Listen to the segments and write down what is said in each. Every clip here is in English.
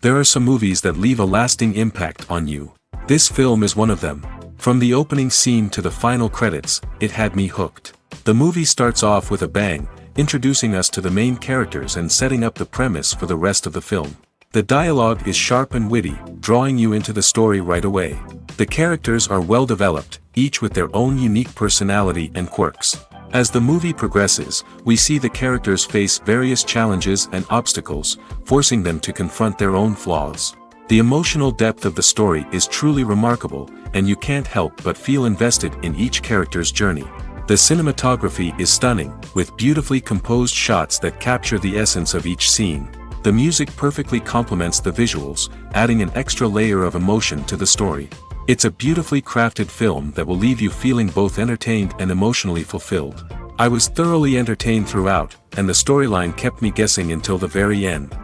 There are some movies that leave a lasting impact on you. This film is one of them. From the opening scene to the final credits, it had me hooked. The movie starts off with a bang, introducing us to the main characters and setting up the premise for the rest of the film. The dialogue is sharp and witty, drawing you into the story right away. The characters are well developed, each with their own unique personality and quirks. As the movie progresses, we see the characters face various challenges and obstacles, forcing them to confront their own flaws. The emotional depth of the story is truly remarkable, and you can't help but feel invested in each character's journey. The cinematography is stunning, with beautifully composed shots that capture the essence of each scene. The music perfectly complements the visuals, adding an extra layer of emotion to the story. It's a beautifully crafted film that will leave you feeling both entertained and emotionally fulfilled. I was thoroughly entertained throughout, and the storyline kept me guessing until the very end.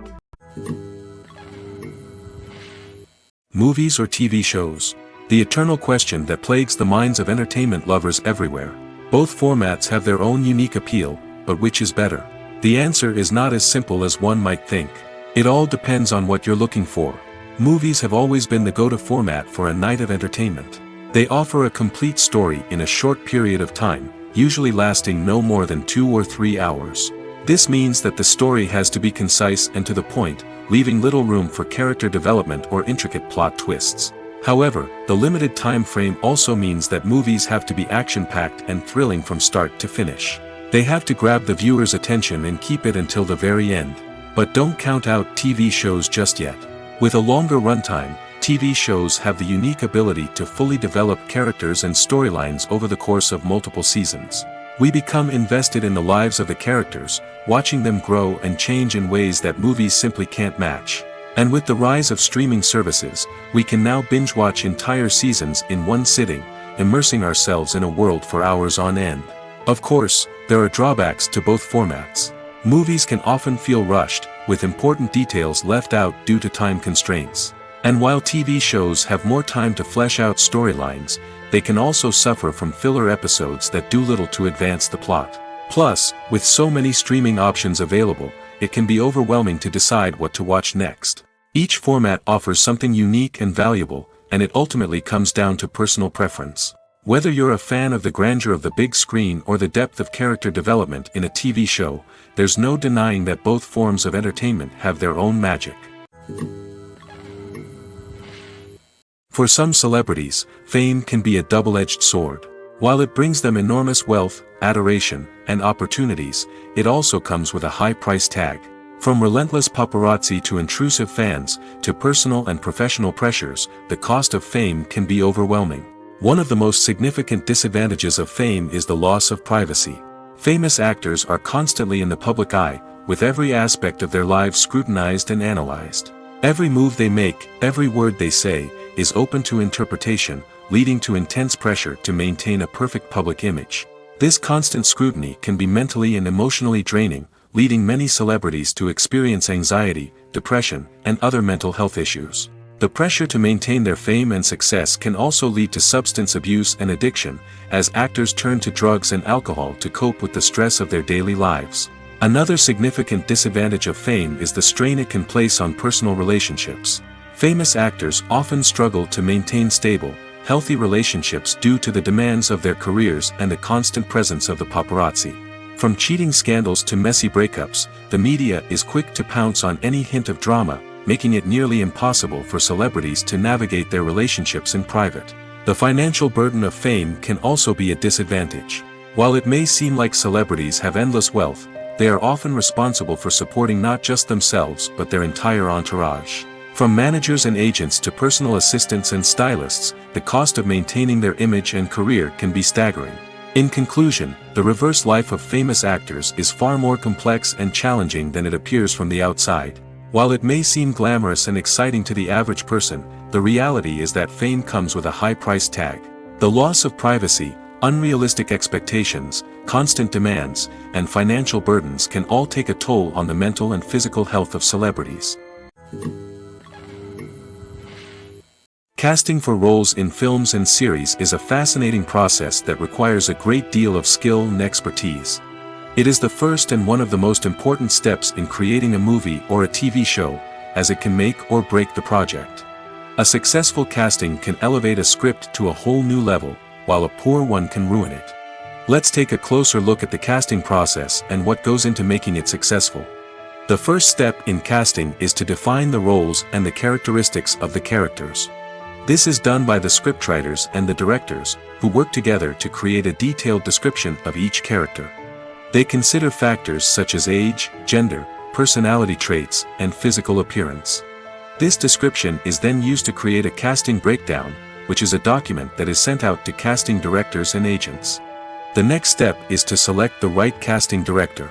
Movies or TV shows? The eternal question that plagues the minds of entertainment lovers everywhere. Both formats have their own unique appeal, but which is better? The answer is not as simple as one might think. It all depends on what you're looking for. Movies have always been the go-to format for a night of entertainment. They offer a complete story in a short period of time, usually lasting no more than 2 or 3 hours. This means that the story has to be concise and to the point, leaving little room for character development or intricate plot twists. However, the limited time frame also means that movies have to be action-packed and thrilling from start to finish. They have to grab the viewer's attention and keep it until the very end. But don't count out TV shows just yet. With a longer runtime, TV shows have the unique ability to fully develop characters and storylines over the course of multiple seasons. We become invested in the lives of the characters, watching them grow and change in ways that movies simply can't match. And with the rise of streaming services, we can now binge-watch entire seasons in one sitting, immersing ourselves in a world for hours on end. Of course, there are drawbacks to both formats. Movies can often feel rushed, with important details left out due to time constraints. And while TV shows have more time to flesh out storylines, they can also suffer from filler episodes that do little to advance the plot. Plus, with so many streaming options available, it can be overwhelming to decide what to watch next. Each format offers something unique and valuable, and it ultimately comes down to personal preference. Whether you're a fan of the grandeur of the big screen or the depth of character development in a TV show, there's no denying that both forms of entertainment have their own magic. For some celebrities, fame can be a double-edged sword. While it brings them enormous wealth, adoration, and opportunities, it also comes with a high price tag. From relentless paparazzi to intrusive fans, to personal and professional pressures, the cost of fame can be overwhelming. One of the most significant disadvantages of fame is the loss of privacy. Famous actors are constantly in the public eye, with every aspect of their lives scrutinized and analyzed. Every move they make, every word they say, is open to interpretation, leading to intense pressure to maintain a perfect public image. This constant scrutiny can be mentally and emotionally draining, leading many celebrities to experience anxiety, depression, and other mental health issues. The pressure to maintain their fame and success can also lead to substance abuse and addiction, as actors turn to drugs and alcohol to cope with the stress of their daily lives. Another significant disadvantage of fame is the strain it can place on personal relationships. Famous actors often struggle to maintain stable, healthy relationships due to the demands of their careers and the constant presence of the paparazzi. From cheating scandals to messy breakups, the media is quick to pounce on any hint of drama, making it nearly impossible for celebrities to navigate their relationships in private. The financial burden of fame can also be a disadvantage. While it may seem like celebrities have endless wealth, they are often responsible for supporting not just themselves but their entire entourage. From managers and agents to personal assistants and stylists, the cost of maintaining their image and career can be staggering. In conclusion, the reverse life of famous actors is far more complex and challenging than it appears from the outside. While it may seem glamorous and exciting to the average person, the reality is that fame comes with a high price tag. The loss of privacy, unrealistic expectations, constant demands, and financial burdens can all take a toll on the mental and physical health of celebrities. Casting for roles in films and series is a fascinating process that requires a great deal of skill and expertise. It is the first and one of the most important steps in creating a movie or a TV show, as it can make or break the project. A successful casting can elevate a script to a whole new level, while a poor one can ruin it. Let's take a closer look at the casting process and what goes into making it successful. The first step in casting is to define the roles and the characteristics of the characters. This is done by the scriptwriters and the directors, who work together to create a detailed description of each character. They consider factors such as age, gender, personality traits, and physical appearance. This description is then used to create a casting breakdown, which is a document that is sent out to casting directors and agents. The next step is to select the right casting director.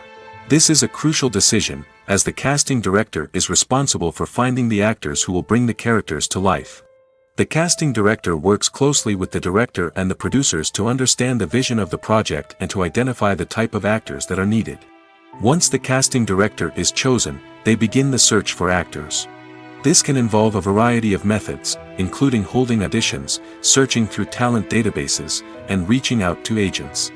This is a crucial decision, as the casting director is responsible for finding the actors who will bring the characters to life. The casting director works closely with the director and the producers to understand the vision of the project and to identify the type of actors that are needed. Once the casting director is chosen, they begin the search for actors. This can involve a variety of methods, including holding auditions, searching through talent databases, and reaching out to agents.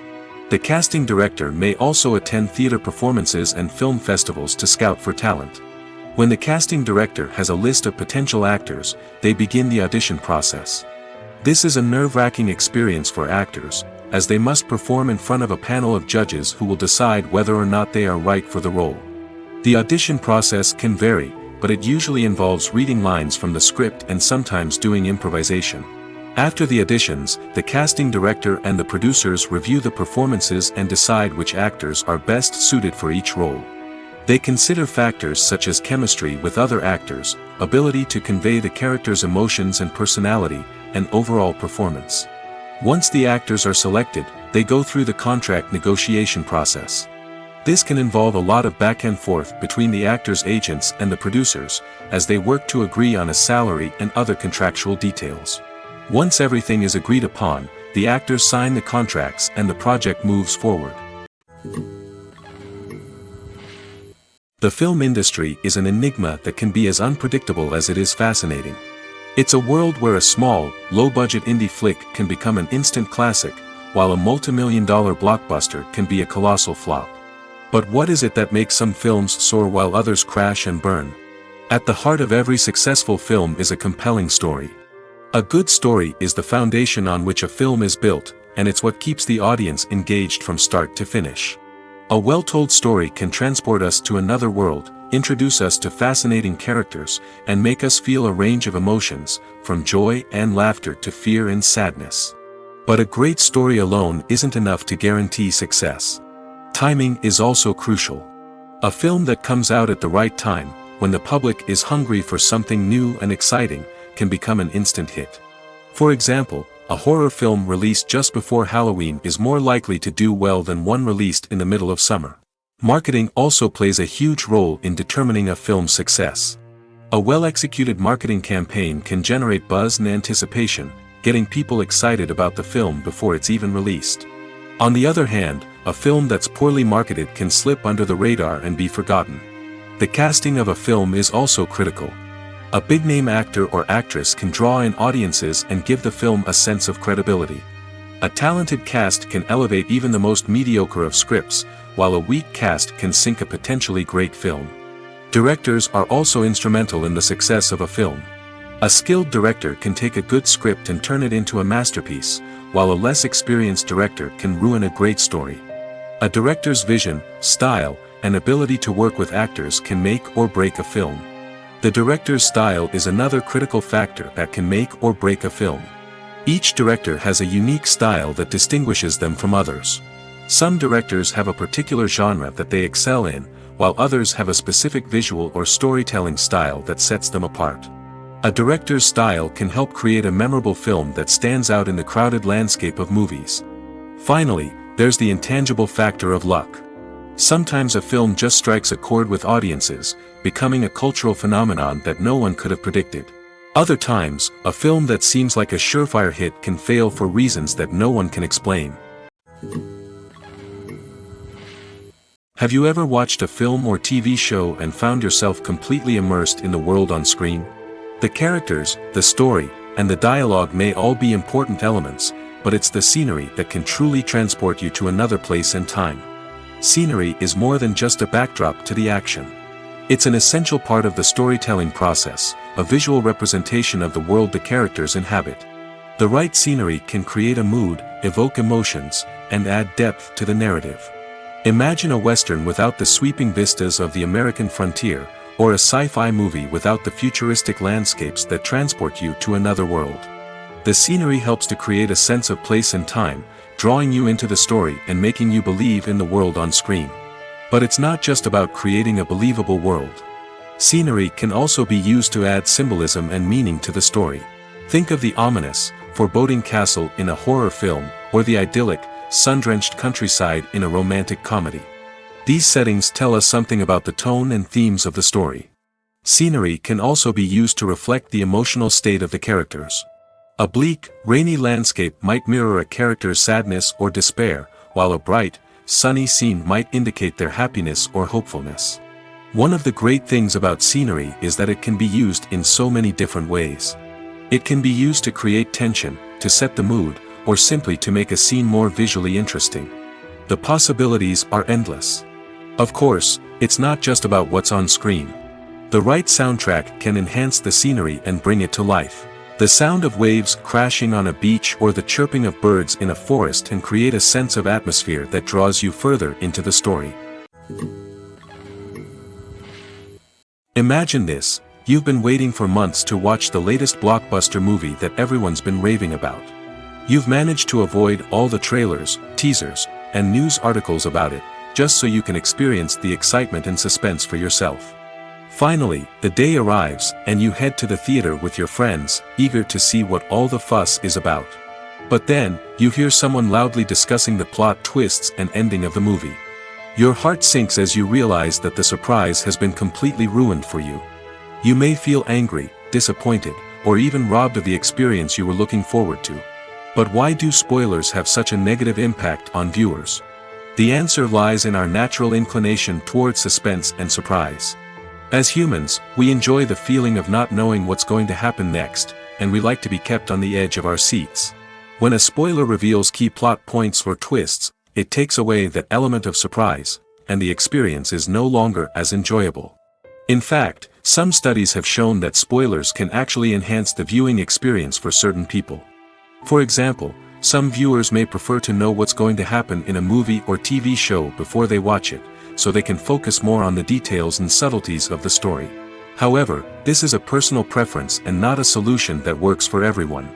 The casting director may also attend theater performances and film festivals to scout for talent. When the casting director has a list of potential actors, they begin the audition process. This is a nerve-wracking experience for actors, as they must perform in front of a panel of judges who will decide whether or not they are right for the role. The audition process can vary, but it usually involves reading lines from the script and sometimes doing improvisation. After the auditions, the casting director and the producers review the performances and decide which actors are best suited for each role. They consider factors such as chemistry with other actors, ability to convey the character's emotions and personality, and overall performance. Once the actors are selected, they go through the contract negotiation process. This can involve a lot of back and forth between the actors' agents and the producers, as they work to agree on a salary and other contractual details. Once everything is agreed upon, the actors sign the contracts and the project moves forward. The film industry is an enigma that can be as unpredictable as it is fascinating. It's a world where a small, low-budget indie flick can become an instant classic, while a multi-million-dollar blockbuster can be a colossal flop. But what is it that makes some films soar while others crash and burn? At the heart of every successful film is a compelling story. A good story is the foundation on which a film is built, and it's what keeps the audience engaged from start to finish. A well-told story can transport us to another world, introduce us to fascinating characters, and make us feel a range of emotions, from joy and laughter to fear and sadness. But a great story alone isn't enough to guarantee success. Timing is also crucial. A film that comes out at the right time, when the public is hungry for something new and exciting, can become an instant hit. For example, a horror film released just before Halloween is more likely to do well than one released in the middle of summer. Marketing also plays a huge role in determining a film's success. A well-executed marketing campaign can generate buzz and anticipation, getting people excited about the film before it's even released. On the other hand, a film that's poorly marketed can slip under the radar and be forgotten. The casting of a film is also critical. A big-name actor or actress can draw in audiences and give the film a sense of credibility. A talented cast can elevate even the most mediocre of scripts, while a weak cast can sink a potentially great film. Directors are also instrumental in the success of a film. A skilled director can take a good script and turn it into a masterpiece, while a less experienced director can ruin a great story. A director's vision, style, and ability to work with actors can make or break a film. The director's style is another critical factor that can make or break a film. Each director has a unique style that distinguishes them from others. Some directors have a particular genre that they excel in, while others have a specific visual or storytelling style that sets them apart. A director's style can help create a memorable film that stands out in the crowded landscape of movies. Finally, there's the intangible factor of luck. Sometimes a film just strikes a chord with audiences, becoming a cultural phenomenon that no one could have predicted. Other times, a film that seems like a surefire hit can fail for reasons that no one can explain. Have you ever watched a film or TV show and found yourself completely immersed in the world on screen? The characters, the story, and the dialogue may all be important elements, but it's the scenery that can truly transport you to another place and time. Scenery is more than just a backdrop to the action. It's an essential part of the storytelling process, a visual representation of the world the characters inhabit. The right scenery can create a mood, evoke emotions, and add depth to the narrative. Imagine a Western without the sweeping vistas of the American frontier, or a sci-fi movie without the futuristic landscapes that transport you to another world. The scenery helps to create a sense of place and time, drawing you into the story and making you believe in the world on screen. But it's not just about creating a believable world. Scenery can also be used to add symbolism and meaning to the story. Think of the ominous, foreboding castle in a horror film, or the idyllic, sun-drenched countryside in a romantic comedy. These settings tell us something about the tone and themes of the story. Scenery can also be used to reflect the emotional state of the characters. A bleak, rainy landscape might mirror a character's sadness or despair, while a bright, sunny scene might indicate their happiness or hopefulness. One of the great things about scenery is that it can be used in so many different ways. It can be used to create tension, to set the mood, or simply to make a scene more visually interesting. The possibilities are endless. Of course, it's not just about what's on screen. The right soundtrack can enhance the scenery and bring it to life. The sound of waves crashing on a beach or the chirping of birds in a forest can create a sense of atmosphere that draws you further into the story. Imagine this: you've been waiting for months to watch the latest blockbuster movie that everyone's been raving about. You've managed to avoid all the trailers, teasers, and news articles about it, just so you can experience the excitement and suspense for yourself. Finally, the day arrives, and you head to the theater with your friends, eager to see what all the fuss is about. But then, you hear someone loudly discussing the plot twists and ending of the movie. Your heart sinks as you realize that the surprise has been completely ruined for you. You may feel angry, disappointed, or even robbed of the experience you were looking forward to. But why do spoilers have such a negative impact on viewers? The answer lies in our natural inclination towards suspense and surprise. As humans, we enjoy the feeling of not knowing what's going to happen next, and we like to be kept on the edge of our seats. When a spoiler reveals key plot points or twists, it takes away that element of surprise, and the experience is no longer as enjoyable. In fact, some studies have shown that spoilers can actually enhance the viewing experience for certain people. For example, some viewers may prefer to know what's going to happen in a movie or TV show before they watch it, so they can focus more on the details and subtleties of the story. However, this is a personal preference and not a solution that works for everyone.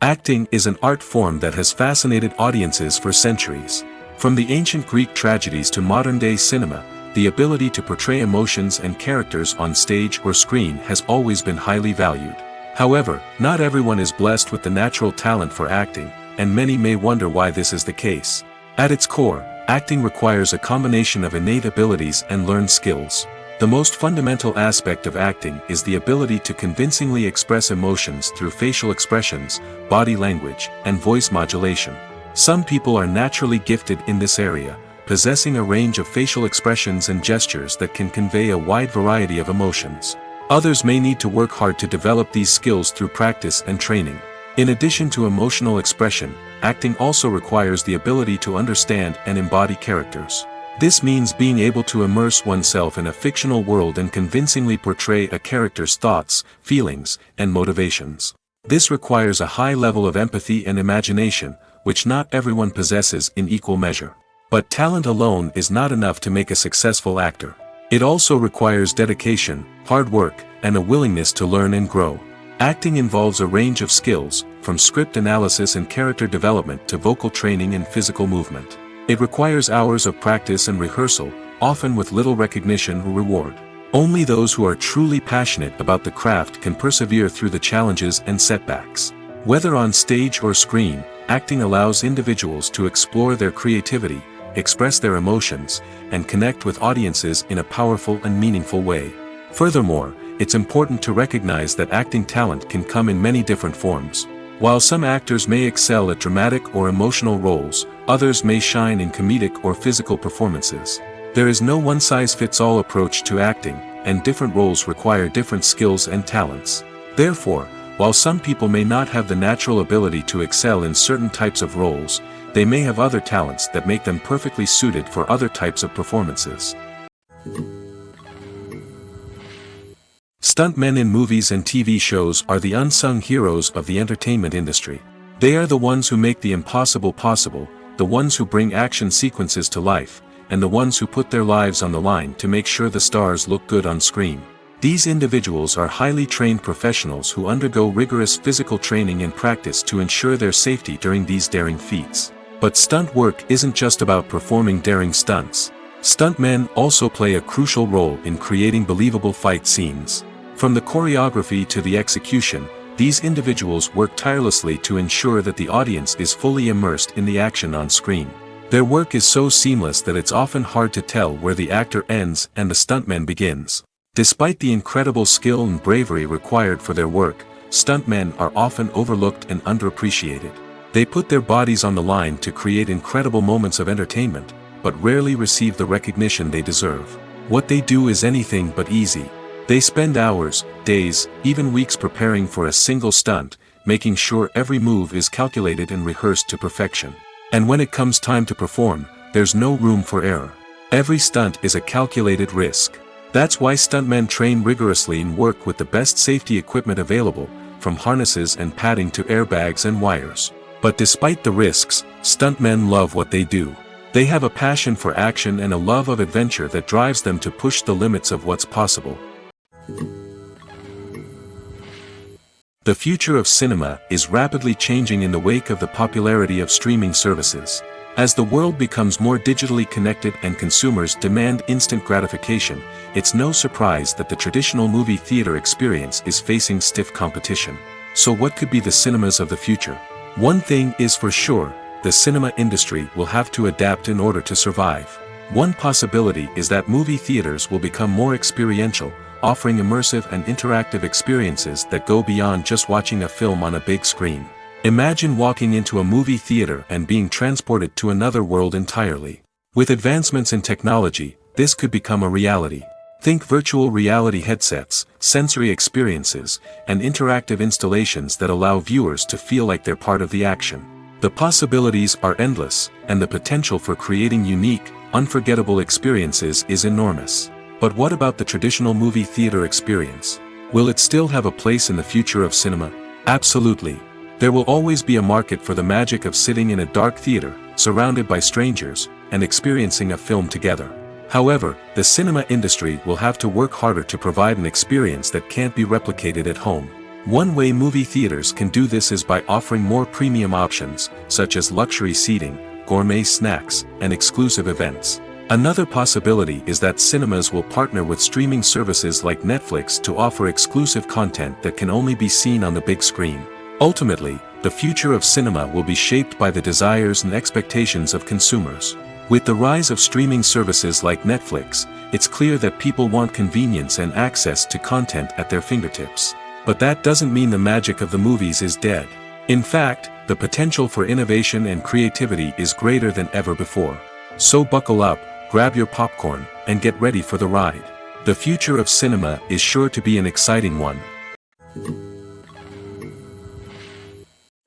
Acting is an art form that has fascinated audiences for centuries. From the ancient Greek tragedies to modern-day cinema, the ability to portray emotions and characters on stage or screen has always been highly valued. However, not everyone is blessed with the natural talent for acting, and many may wonder why this is the case. At its core, acting requires a combination of innate abilities and learned skills. The most fundamental aspect of acting is the ability to convincingly express emotions through facial expressions, body language, and voice modulation. Some people are naturally gifted in this area, possessing a range of facial expressions and gestures that can convey a wide variety of emotions. Others may need to work hard to develop these skills through practice and training. In addition to emotional expression, acting also requires the ability to understand and embody characters. This means being able to immerse oneself in a fictional world and convincingly portray a character's thoughts, feelings, and motivations. This requires a high level of empathy and imagination, which not everyone possesses in equal measure. But talent alone is not enough to make a successful actor. It also requires dedication, hard work, and a willingness to learn and grow. Acting involves a range of skills, from script analysis and character development to vocal training and physical movement. It requires hours of practice and rehearsal, often with little recognition or reward. Only those who are truly passionate about the craft can persevere through the challenges and setbacks. Whether on stage or screen, acting allows individuals to explore their creativity, express their emotions, and connect with audiences in a powerful and meaningful way. Furthermore, it's important to recognize that acting talent can come in many different forms. While some actors may excel at dramatic or emotional roles, others may shine in comedic or physical performances. There is no one-size-fits-all approach to acting, and different roles require different skills and talents. Therefore, While some people may not have the natural ability to excel in certain types of roles, they may have other talents that make them perfectly suited for other types of performances. Stuntmen in movies and TV shows are the unsung heroes of the entertainment industry. They are the ones who make the impossible possible, the ones who bring action sequences to life, and the ones who put their lives on the line to make sure the stars look good on screen. These individuals are highly trained professionals who undergo rigorous physical training and practice to ensure their safety during these daring feats. But stunt work isn't just about performing daring stunts. Stuntmen also play a crucial role in creating believable fight scenes. From the choreography to the execution, these individuals work tirelessly to ensure that the audience is fully immersed in the action on screen. Their work is so seamless that it's often hard to tell where the actor ends and the stuntman begins. Despite the incredible skill and bravery required for their work, stuntmen are often overlooked and underappreciated. They put their bodies on the line to create incredible moments of entertainment, but rarely receive the recognition they deserve. What they do is anything but easy. They spend hours, days, even weeks preparing for a single stunt, making sure every move is calculated and rehearsed to perfection. And when it comes time to perform, there's no room for error. Every stunt is a calculated risk. That's why stuntmen train rigorously and work with the best safety equipment available, from harnesses and padding to airbags and wires. But despite the risks, stuntmen love what they do. They have a passion for action and a love of adventure that drives them to push the limits of what's possible. The future of cinema is rapidly changing in the wake of the popularity of streaming services. As the world becomes more digitally connected and consumers demand instant gratification, it's no surprise that the traditional movie theater experience is facing stiff competition. So what could be the cinemas of the future? One thing is for sure, the cinema industry will have to adapt in order to survive. One possibility is that movie theaters will become more experiential, offering immersive and interactive experiences that go beyond just watching a film on a big screen. Imagine walking into a movie theater and being transported to another world entirely. With advancements in technology, this could become a reality. Think virtual reality headsets, sensory experiences, and interactive installations that allow viewers to feel like they're part of the action. The possibilities are endless, and the potential for creating unique, unforgettable experiences is enormous. But what about the traditional movie theater experience? Will it still have a place in the future of cinema? Absolutely. There will always be a market for the magic of sitting in a dark theater, surrounded by strangers, and experiencing a film together. However, the cinema industry will have to work harder to provide an experience that can't be replicated at home. One way movie theaters can do this is by offering more premium options, such as luxury seating, gourmet snacks, and exclusive events. Another possibility is that cinemas will partner with streaming services like Netflix to offer exclusive content that can only be seen on the big screen. Ultimately, the future of cinema will be shaped by the desires and expectations of consumers. With the rise of streaming services like Netflix, it's clear that people want convenience and access to content at their fingertips. But that doesn't mean the magic of the movies is dead. In fact, the potential for innovation and creativity is greater than ever before. So buckle up, grab your popcorn, and get ready for the ride. The future of cinema is sure to be an exciting one.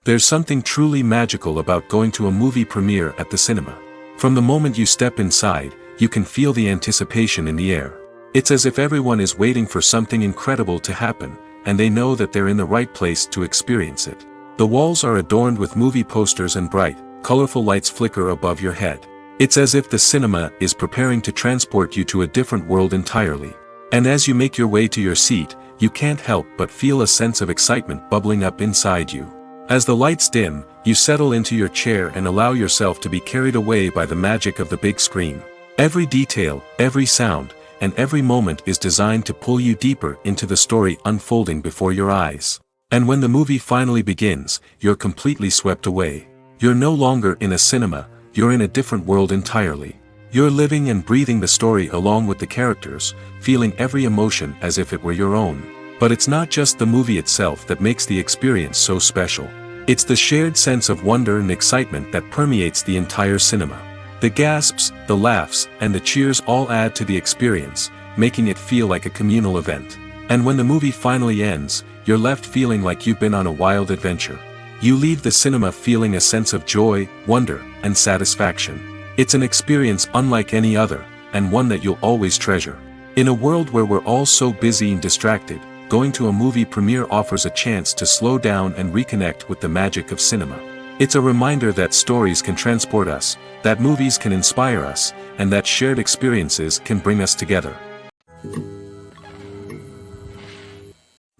There's something truly magical about going to a movie premiere at the cinema. From the moment you step inside, you can feel the anticipation in the air. It's as if everyone is waiting for something incredible to happen, and they know that they're in the right place to experience it. The walls are adorned with movie posters and bright, colorful lights flicker above your head. It's as if the cinema is preparing to transport you to a different world entirely. And as you make your way to your seat, you can't help but feel a sense of excitement bubbling up inside you. As the lights dim, you settle into your chair and allow yourself to be carried away by the magic of the big screen. Every detail, every sound, and every moment is designed to pull you deeper into the story unfolding before your eyes. And when the movie finally begins, you're completely swept away. You're no longer in a cinema, you're in a different world entirely. You're living and breathing the story along with the characters, feeling every emotion as if it were your own. But it's not just the movie itself that makes the experience so special. It's the shared sense of wonder and excitement that permeates the entire cinema. The gasps, the laughs, and the cheers all add to the experience, making it feel like a communal event. And when the movie finally ends, you're left feeling like you've been on a wild adventure. You leave the cinema feeling a sense of joy, wonder, and satisfaction. It's an experience unlike any other, and one that you'll always treasure. In a world where we're all so busy and distracted, going to a movie premiere offers a chance to slow down and reconnect with the magic of cinema. It's a reminder that stories can transport us, that movies can inspire us, and that shared experiences can bring us together.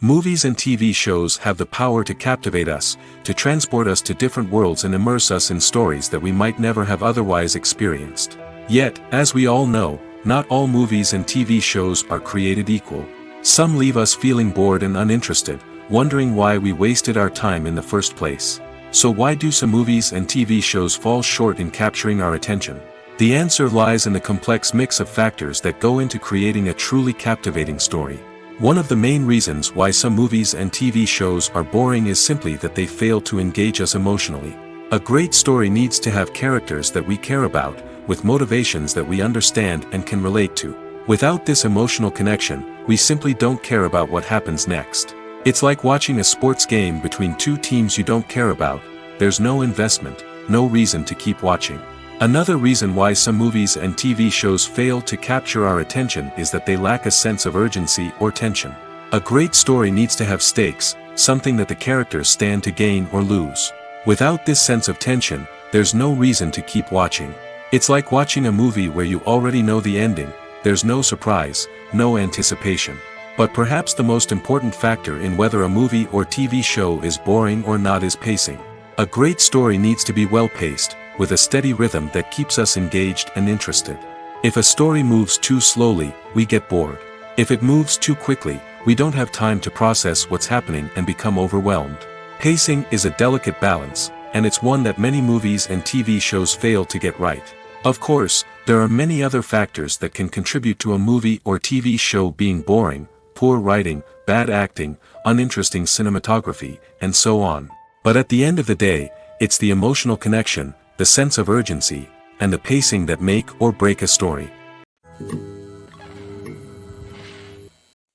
Movies and TV shows have the power to captivate us, to transport us to different worlds and immerse us in stories that we might never have otherwise experienced. Yet, as we all know, not all movies and TV shows are created equal. Some leave us feeling bored and uninterested, wondering why we wasted our time in the first place. So why do some movies and TV shows fall short in capturing our attention? The answer lies in the complex mix of factors that go into creating a truly captivating story. One of the main reasons why some movies and TV shows are boring is simply that they fail to engage us emotionally. A great story needs to have characters that we care about, with motivations that we understand and can relate to. Without this emotional connection, we simply don't care about what happens next. It's like watching a sports game between two teams you don't care about. There's no investment, no reason to keep watching. Another reason why some movies and TV shows fail to capture our attention is that they lack a sense of urgency or tension. A great story needs to have stakes, something that the characters stand to gain or lose. Without this sense of tension, there's no reason to keep watching. It's like watching a movie where you already know the ending. There's no surprise, no anticipation. But perhaps the most important factor in whether a movie or TV show is boring or not is pacing. A great story needs to be well-paced, with a steady rhythm that keeps us engaged and interested. If a story moves too slowly, we get bored. If it moves too quickly, we don't have time to process what's happening and become overwhelmed. Pacing is a delicate balance, and it's one that many movies and TV shows fail to get right. Of course, there are many other factors that can contribute to a movie or TV show being boring: poor writing, bad acting, uninteresting cinematography, and so on. But at the end of the day, it's the emotional connection, the sense of urgency, and the pacing that make or break a story.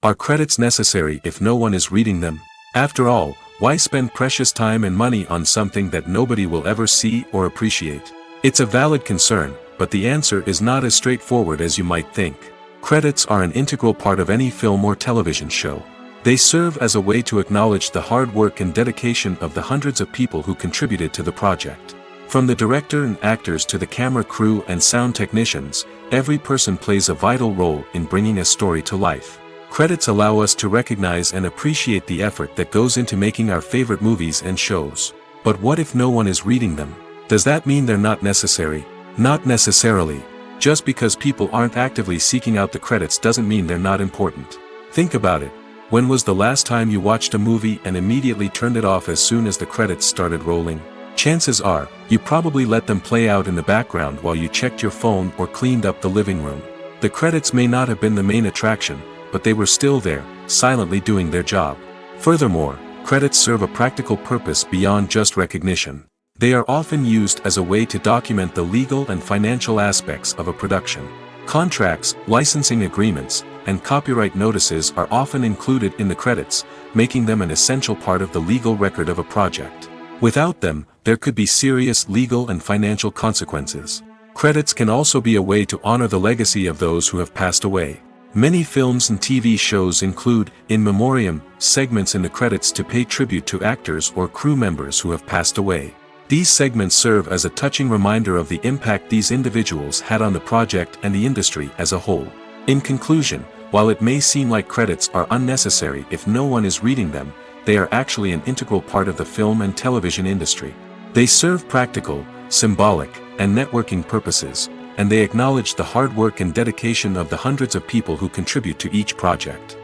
Are credits necessary if no one is reading them? After all, why spend precious time and money on something that nobody will ever see or appreciate? It's a valid concern, but the answer is not as straightforward as you might think. Credits are an integral part of any film or television show. They serve as a way to acknowledge the hard work and dedication of the hundreds of people who contributed to the project. From the director and actors to the camera crew and sound technicians, every person plays a vital role in bringing a story to life. Credits allow us to recognize and appreciate the effort that goes into making our favorite movies and shows. But what if no one is reading them? Does that mean they're not necessary? Not necessarily. Just because people aren't actively seeking out the credits doesn't mean they're not important. Think about it. When was the last time you watched a movie and immediately turned it off as soon as the credits started rolling? Chances are, you probably let them play out in the background while you checked your phone or cleaned up the living room. The credits may not have been the main attraction, but they were still there, silently doing their job. Furthermore, credits serve a practical purpose beyond just recognition. They are often used as a way to document the legal and financial aspects of a production. Contracts, licensing agreements, and copyright notices are often included in the credits, making them an essential part of the legal record of a project. Without them, there could be serious legal and financial consequences. Credits can also be a way to honor the legacy of those who have passed away. Many films and TV shows include in memoriam segments in the credits to pay tribute to actors or crew members who have passed away. These segments serve as a touching reminder of the impact these individuals had on the project and the industry as a whole. In conclusion, while it may seem like credits are unnecessary if no one is reading them, they are actually an integral part of the film and television industry. They serve practical, symbolic, and networking purposes, and they acknowledge the hard work and dedication of the hundreds of people who contribute to each project.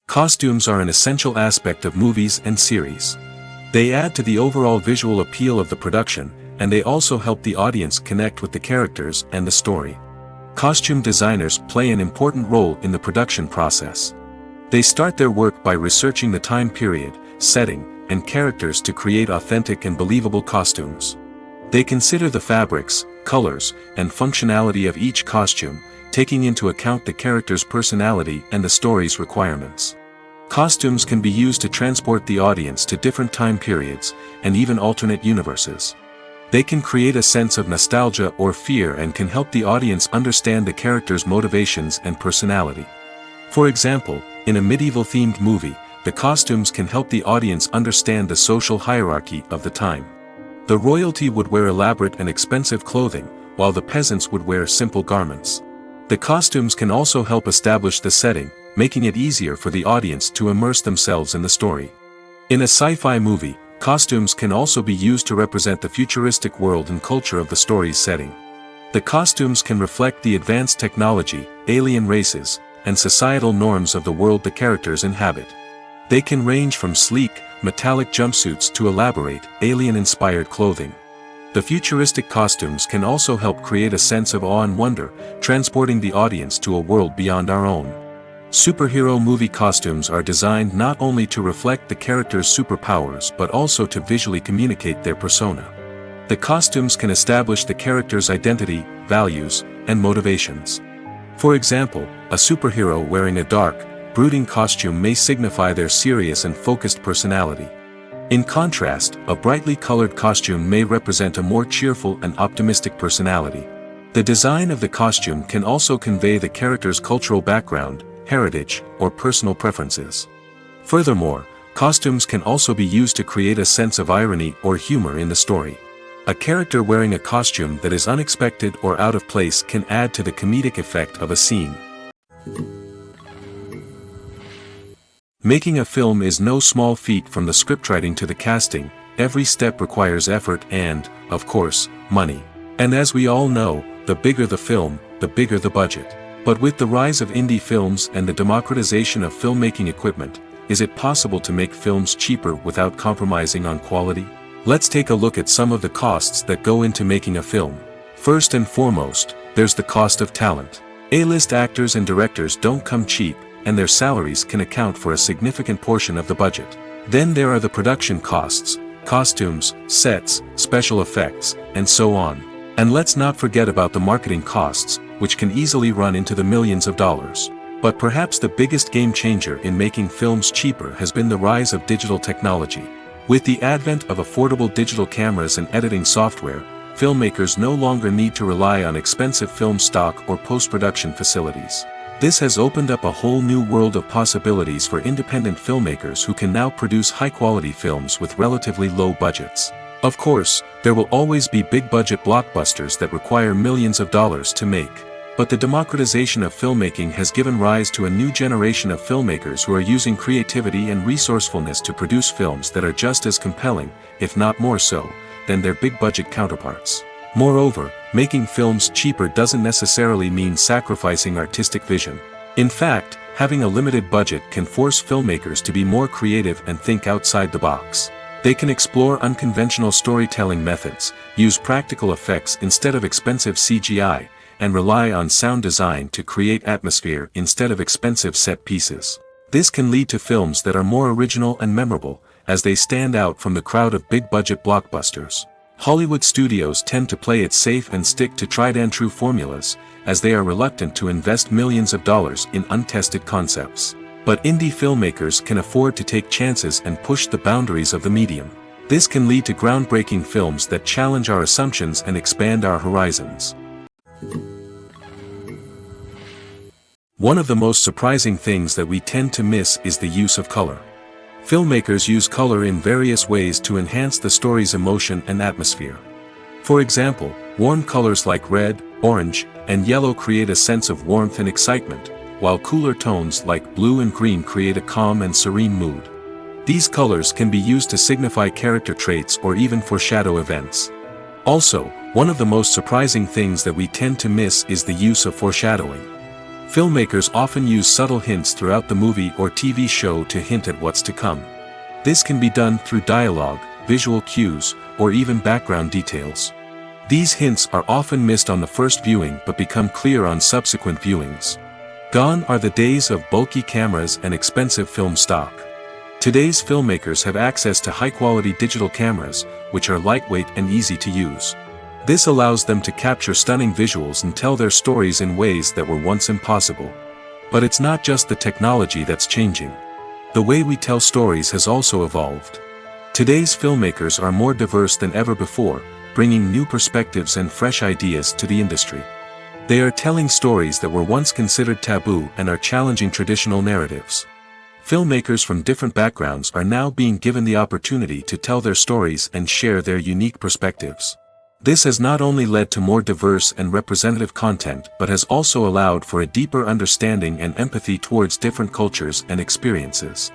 Costumes are an essential aspect of movies and series. They add to the overall visual appeal of the production, and they also help the audience connect with the characters and the story. Costume designers play an important role in the production process. They start their work by researching the time period, setting, and characters to create authentic and believable costumes. They consider the fabrics, colors, and functionality of each costume, taking into account the character's personality and the story's requirements. Costumes can be used to transport the audience to different time periods, and even alternate universes. They can create a sense of nostalgia or fear and can help the audience understand the character's motivations and personality. For example, in a medieval-themed movie, the costumes can help the audience understand the social hierarchy of the time. The royalty would wear elaborate and expensive clothing, while the peasants would wear simple garments. The costumes can also help establish the setting, making it easier for the audience to immerse themselves in the story. In a sci-fi movie, costumes can also be used to represent the futuristic world and culture of the story's setting. The costumes can reflect the advanced technology, alien races, and societal norms of the world the characters inhabit. They can range from sleek, metallic jumpsuits to elaborate, alien-inspired clothing. The futuristic costumes can also help create a sense of awe and wonder, transporting the audience to a world beyond our own. Superhero movie costumes are designed not only to reflect the character's superpowers but also to visually communicate their persona. The costumes can establish the character's identity, values, and motivations. For example, a superhero wearing a dark, brooding costume may signify their serious and focused personality. In contrast, a brightly colored costume may represent a more cheerful and optimistic personality. The design of the costume can also convey the character's cultural background, heritage, or personal preferences. Furthermore, costumes can also be used to create a sense of irony or humor in the story. A character wearing a costume that is unexpected or out of place can add to the comedic effect of a scene. Making a film is no small feat. From the scriptwriting to the casting, every step requires effort and, of course, money. And as we all know, the bigger the film, the bigger the budget. But with the rise of indie films and the democratization of filmmaking equipment, is it possible to make films cheaper without compromising on quality? Let's take a look at some of the costs that go into making a film. First and foremost, there's the cost of talent. A-list actors and directors don't come cheap, and their salaries can account for a significant portion of the budget. Then there are the production costs, costumes, sets, special effects, and so on. And let's not forget about the marketing costs, which can easily run into the millions of dollars. But perhaps the biggest game changer in making films cheaper has been the rise of digital technology. With the advent of affordable digital cameras and editing software, filmmakers no longer need to rely on expensive film stock or post-production facilities. This has opened up a whole new world of possibilities for independent filmmakers who can now produce high-quality films with relatively low budgets. Of course, there will always be big-budget blockbusters that require millions of dollars to make. But the democratization of filmmaking has given rise to a new generation of filmmakers who are using creativity and resourcefulness to produce films that are just as compelling, if not more so, than their big-budget counterparts. Moreover, making films cheaper doesn't necessarily mean sacrificing artistic vision. In fact, having a limited budget can force filmmakers to be more creative and think outside the box. They can explore unconventional storytelling methods, use practical effects instead of expensive CGI, and rely on sound design to create atmosphere instead of expensive set pieces. This can lead to films that are more original and memorable, as they stand out from the crowd of big-budget blockbusters. Hollywood studios tend to play it safe and stick to tried-and-true formulas, as they are reluctant to invest millions of dollars in untested concepts. But indie filmmakers can afford to take chances and push the boundaries of the medium. This can lead to groundbreaking films that challenge our assumptions and expand our horizons. One of the most surprising things that we tend to miss is the use of color. Filmmakers use color in various ways to enhance the story's emotion and atmosphere. For example, warm colors like red, orange, and yellow create a sense of warmth and excitement, while cooler tones like blue and green create a calm and serene mood. These colors can be used to signify character traits or even foreshadow events. Also, one of the most surprising things that we tend to miss is the use of foreshadowing. Filmmakers often use subtle hints throughout the movie or TV show to hint at what's to come. This can be done through dialogue, visual cues, or even background details. These hints are often missed on the first viewing but become clear on subsequent viewings. Gone are the days of bulky cameras and expensive film stock. Today's filmmakers have access to high-quality digital cameras, which are lightweight and easy to use. This allows them to capture stunning visuals and tell their stories in ways that were once impossible. But it's not just the technology that's changing. The way we tell stories has also evolved. Today's filmmakers are more diverse than ever before, bringing new perspectives and fresh ideas to the industry. They are telling stories that were once considered taboo and are challenging traditional narratives. Filmmakers from different backgrounds are now being given the opportunity to tell their stories and share their unique perspectives. This has not only led to more diverse and representative content but has also allowed for a deeper understanding and empathy towards different cultures and experiences.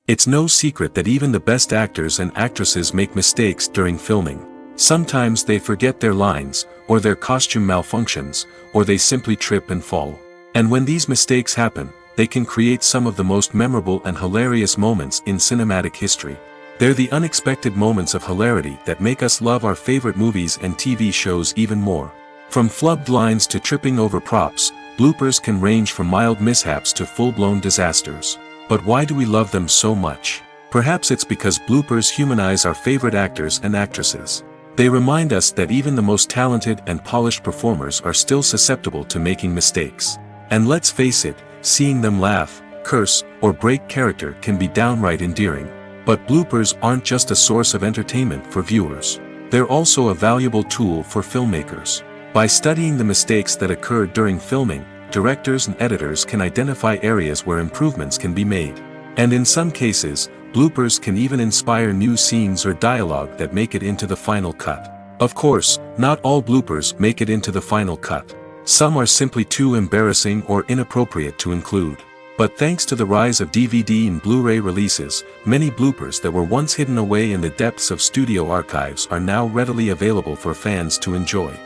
It's no secret that even the best actors and actresses make mistakes during filming. Sometimes they forget their lines, or their costume malfunctions, or they simply trip and fall. And when these mistakes happen, they can create some of the most memorable and hilarious moments in cinematic history. They're the unexpected moments of hilarity that make us love our favorite movies and TV shows even more. From flubbed lines to tripping over props, bloopers can range from mild mishaps to full-blown disasters. But why do we love them so much? Perhaps it's because bloopers humanize our favorite actors and actresses. They remind us that even the most talented and polished performers are still susceptible to making mistakes. And let's face it, seeing them laugh, curse, or break character can be downright endearing. But bloopers aren't just a source of entertainment for viewers. They're also a valuable tool for filmmakers. By studying the mistakes that occurred during filming, directors and editors can identify areas where improvements can be made. And in some cases, bloopers can even inspire new scenes or dialogue that make it into the final cut. Of course, not all bloopers make it into the final cut. Some are simply too embarrassing or inappropriate to include. But thanks to the rise of DVD and Blu-ray releases, many bloopers that were once hidden away in the depths of studio archives are now readily available for fans to enjoy.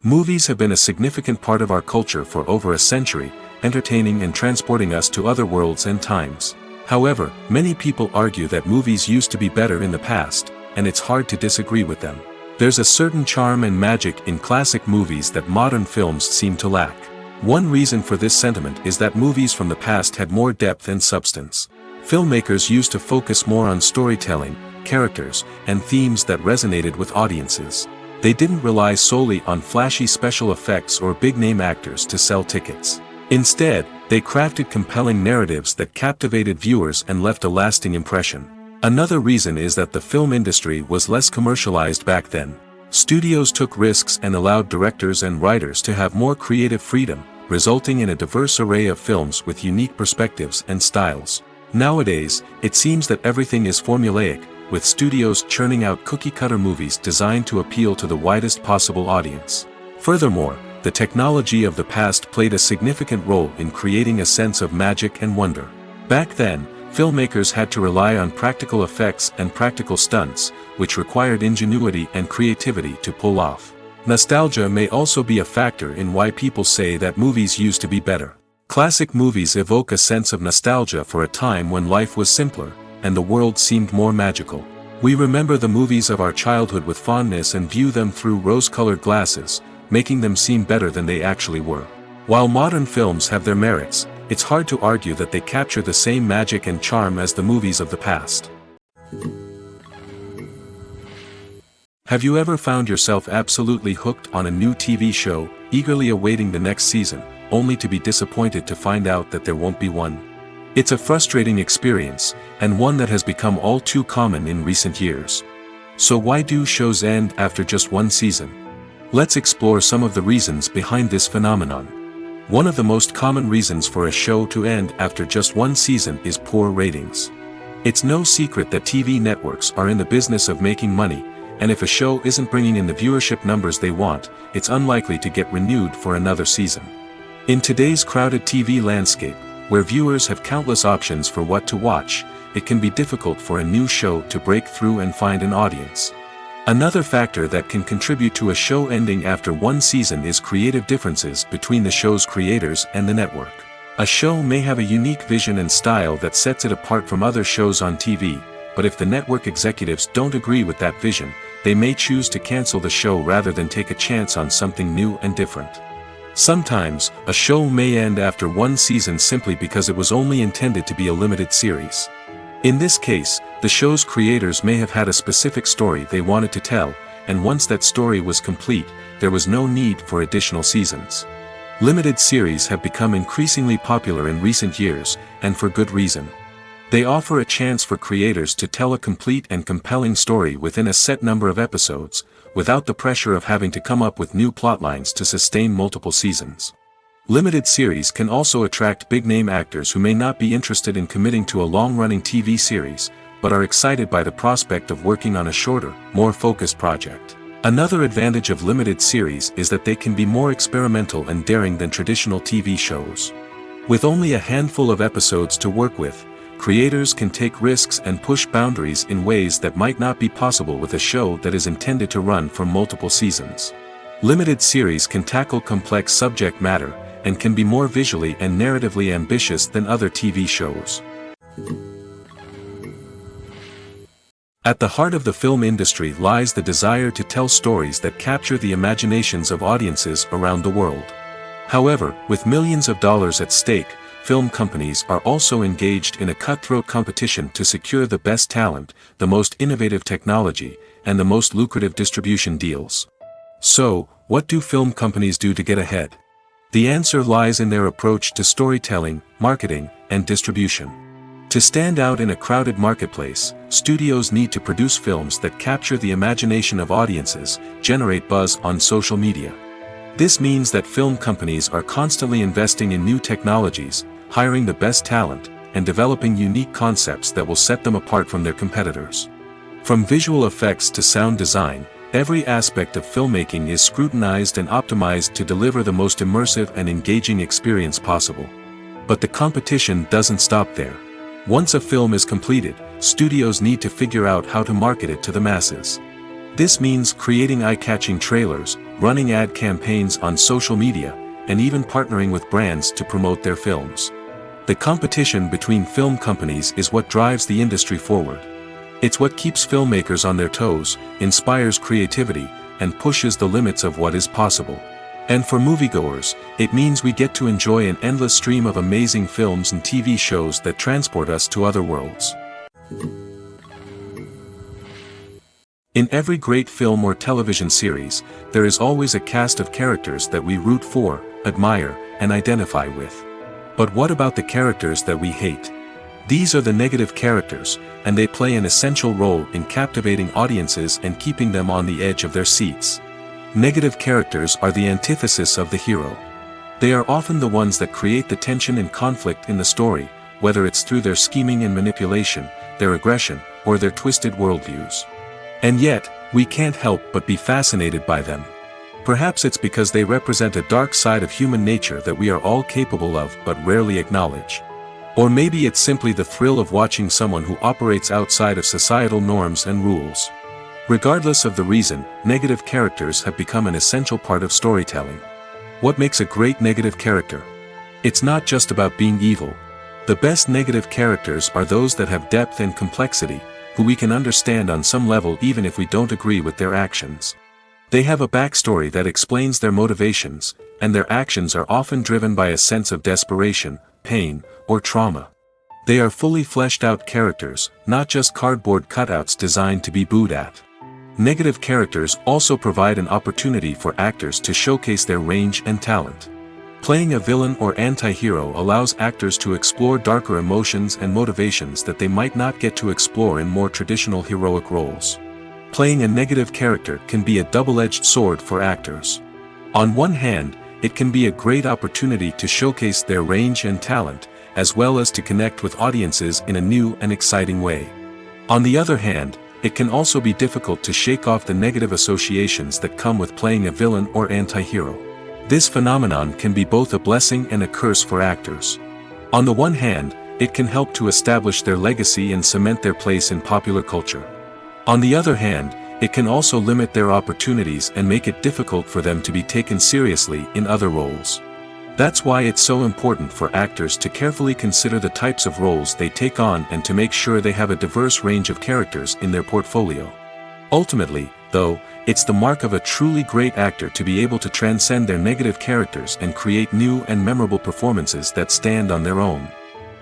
Movies have been a significant part of our culture for over a century, entertaining and transporting us to other worlds and times. However, many people argue that movies used to be better in the past, and it's hard to disagree with them. There's a certain charm and magic in classic movies that modern films seem to lack. One reason for this sentiment is that movies from the past had more depth and substance. Filmmakers used to focus more on storytelling, characters, and themes that resonated with audiences. They didn't rely solely on flashy special effects or big-name actors to sell tickets. Instead, they crafted compelling narratives that captivated viewers and left a lasting impression. Another reason is that the film industry was less commercialized back then. Studios took risks and allowed directors and writers to have more creative freedom, resulting in a diverse array of films with unique perspectives and styles. Nowadays, it seems that everything is formulaic, with studios churning out cookie-cutter movies designed to appeal to the widest possible audience. Furthermore, the technology of the past played a significant role in creating a sense of magic and wonder. Back then, filmmakers had to rely on practical effects and practical stunts, which required ingenuity and creativity to pull off. Nostalgia may also be a factor in why people say that movies used to be better. Classic movies evoke a sense of nostalgia for a time when life was simpler, and the world seemed more magical. We remember the movies of our childhood with fondness and view them through rose-colored glasses, making them seem better than they actually were. While modern films have their merits, it's hard to argue that they capture the same magic and charm as the movies of the past. Have you ever found yourself absolutely hooked on a new TV show, eagerly awaiting the next season, only to be disappointed to find out that there won't be one? It's a frustrating experience, and one that has become all too common in recent years. So why do shows end after just one season? Let's explore some of the reasons behind this phenomenon. One of the most common reasons for a show to end after just one season is poor ratings. It's no secret that TV networks are in the business of making money, and if a show isn't bringing in the viewership numbers they want, it's unlikely to get renewed for another season. In today's crowded TV landscape, where viewers have countless options for what to watch, it can be difficult for a new show to break through and find an audience. Another factor that can contribute to a show ending after one season is creative differences between the show's creators and the network. A show may have a unique vision and style that sets it apart from other shows on TV, but if the network executives don't agree with that vision, they may choose to cancel the show rather than take a chance on something new and different. Sometimes, a show may end after one season simply because it was only intended to be a limited series. In this case, the show's creators may have had a specific story they wanted to tell, and once that story was complete, there was no need for additional seasons. Limited series have become increasingly popular in recent years, and for good reason. They offer a chance for creators to tell a complete and compelling story within a set number of episodes, without the pressure of having to come up with new plotlines to sustain multiple seasons. Limited series can also attract big-name actors who may not be interested in committing to a long-running TV series, but are excited by the prospect of working on a shorter, more focused project. Another advantage of limited series is that they can be more experimental and daring than traditional TV shows. With only a handful of episodes to work with, creators can take risks and push boundaries in ways that might not be possible with a show that is intended to run for multiple seasons. Limited series can tackle complex subject matter, and can be more visually and narratively ambitious than other TV shows. At the heart of the film industry lies the desire to tell stories that capture the imaginations of audiences around the world. However, with millions of dollars at stake, film companies are also engaged in a cutthroat competition to secure the best talent, the most innovative technology, and the most lucrative distribution deals. So, what do film companies do to get ahead? The answer lies in their approach to storytelling, marketing, and distribution. To stand out in a crowded marketplace, studios need to produce films that capture the imagination of audiences, generate buzz on social media. This means that film companies are constantly investing in new technologies, hiring the best talent, and developing unique concepts that will set them apart from their competitors. From visual effects to sound design, every aspect of filmmaking is scrutinized and optimized to deliver the most immersive and engaging experience possible. But the competition doesn't stop there. Once a film is completed, studios need to figure out how to market it to the masses. This means creating eye-catching trailers, running ad campaigns on social media, and even partnering with brands to promote their films. The competition between film companies is what drives the industry forward. It's what keeps filmmakers on their toes, inspires creativity, and pushes the limits of what is possible. And for moviegoers, it means we get to enjoy an endless stream of amazing films and TV shows that transport us to other worlds. In every great film or television series, there is always a cast of characters that we root for, admire, and identify with. But what about the characters that we hate? These are the negative characters, and they play an essential role in captivating audiences and keeping them on the edge of their seats. Negative characters are the antithesis of the hero. They are often the ones that create the tension and conflict in the story, whether it's through their scheming and manipulation, their aggression, or their twisted worldviews. And yet, we can't help but be fascinated by them. Perhaps it's because they represent a dark side of human nature that we are all capable of but rarely acknowledge. Or maybe it's simply the thrill of watching someone who operates outside of societal norms and rules. Regardless of the reason, negative characters have become an essential part of storytelling. What makes a great negative character? It's not just about being evil. The best negative characters are those that have depth and complexity, who we can understand on some level even if we don't agree with their actions. They have a backstory that explains their motivations, and their actions are often driven by a sense of desperation, pain, or trauma. They are fully fleshed out characters, not just cardboard cutouts designed to be booed at. Negative characters also provide an opportunity for actors to showcase their range and talent. Playing a villain or anti-hero allows actors to explore darker emotions and motivations that they might not get to explore in more traditional heroic roles. Playing a negative character can be a double-edged sword for actors. On one hand, it can be a great opportunity to showcase their range and talent, as well as to connect with audiences in a new and exciting way. On the other hand, it can also be difficult to shake off the negative associations that come with playing a villain or anti-hero. This phenomenon can be both a blessing and a curse for actors. On the one hand, it can help to establish their legacy and cement their place in popular culture. On the other hand, it can also limit their opportunities and make it difficult for them to be taken seriously in other roles. That's why it's so important for actors to carefully consider the types of roles they take on and to make sure they have a diverse range of characters in their portfolio. Ultimately, though, it's the mark of a truly great actor to be able to transcend their negative characters and create new and memorable performances that stand on their own.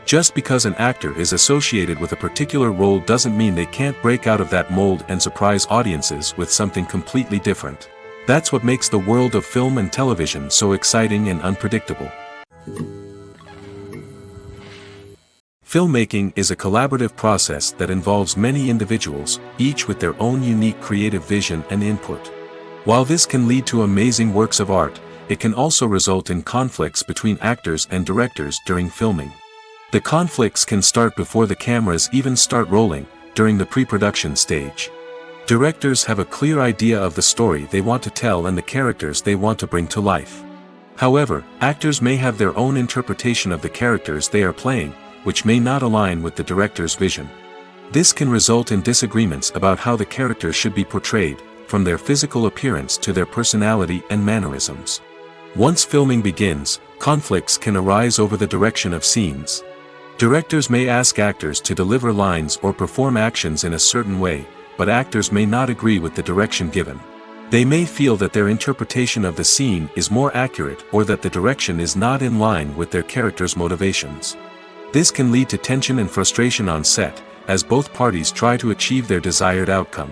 Just because an actor is associated with a particular role doesn't mean they can't break out of that mold and surprise audiences with something completely different. That's what makes the world of film and television so exciting and unpredictable. Filmmaking is a collaborative process that involves many individuals, each with their own unique creative vision and input. While this can lead to amazing works of art, it can also result in conflicts between actors and directors during filming. The conflicts can start before the cameras even start rolling, during the pre-production stage. Directors have a clear idea of the story they want to tell and the characters they want to bring to life. However, actors may have their own interpretation of the characters they are playing, which may not align with the director's vision. This can result in disagreements about how the characters should be portrayed, from their physical appearance to their personality and mannerisms. Once filming begins, conflicts can arise over the direction of scenes. Directors may ask actors to deliver lines or perform actions in a certain way, but actors may not agree with the direction given. They may feel that their interpretation of the scene is more accurate or that the direction is not in line with their character's motivations. This can lead to tension and frustration on set, as both parties try to achieve their desired outcome.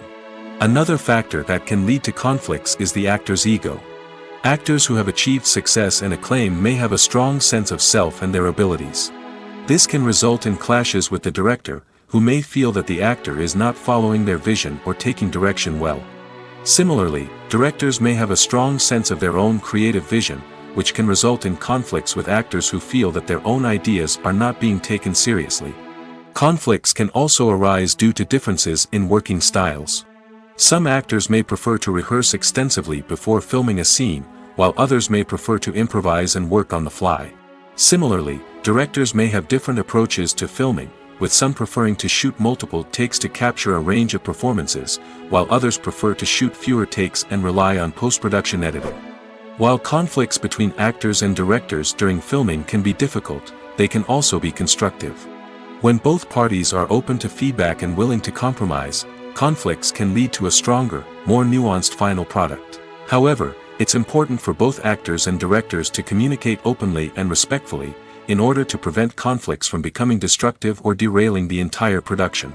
Another factor that can lead to conflicts is the actor's ego. Actors who have achieved success and acclaim may have a strong sense of self and their abilities. This can result in clashes with the director, who may feel that the actor is not following their vision or taking direction well. Similarly, directors may have a strong sense of their own creative vision, which can result in conflicts with actors who feel that their own ideas are not being taken seriously. Conflicts can also arise due to differences in working styles. Some actors may prefer to rehearse extensively before filming a scene, while others may prefer to improvise and work on the fly. Similarly, directors may have different approaches to filming, with some preferring to shoot multiple takes to capture a range of performances, while others prefer to shoot fewer takes and rely on post-production editing. While conflicts between actors and directors during filming can be difficult, they can also be constructive. When both parties are open to feedback and willing to compromise, conflicts can lead to a stronger, more nuanced final product. However, it's important for both actors and directors to communicate openly and respectfully, in order to prevent conflicts from becoming destructive or derailing the entire production.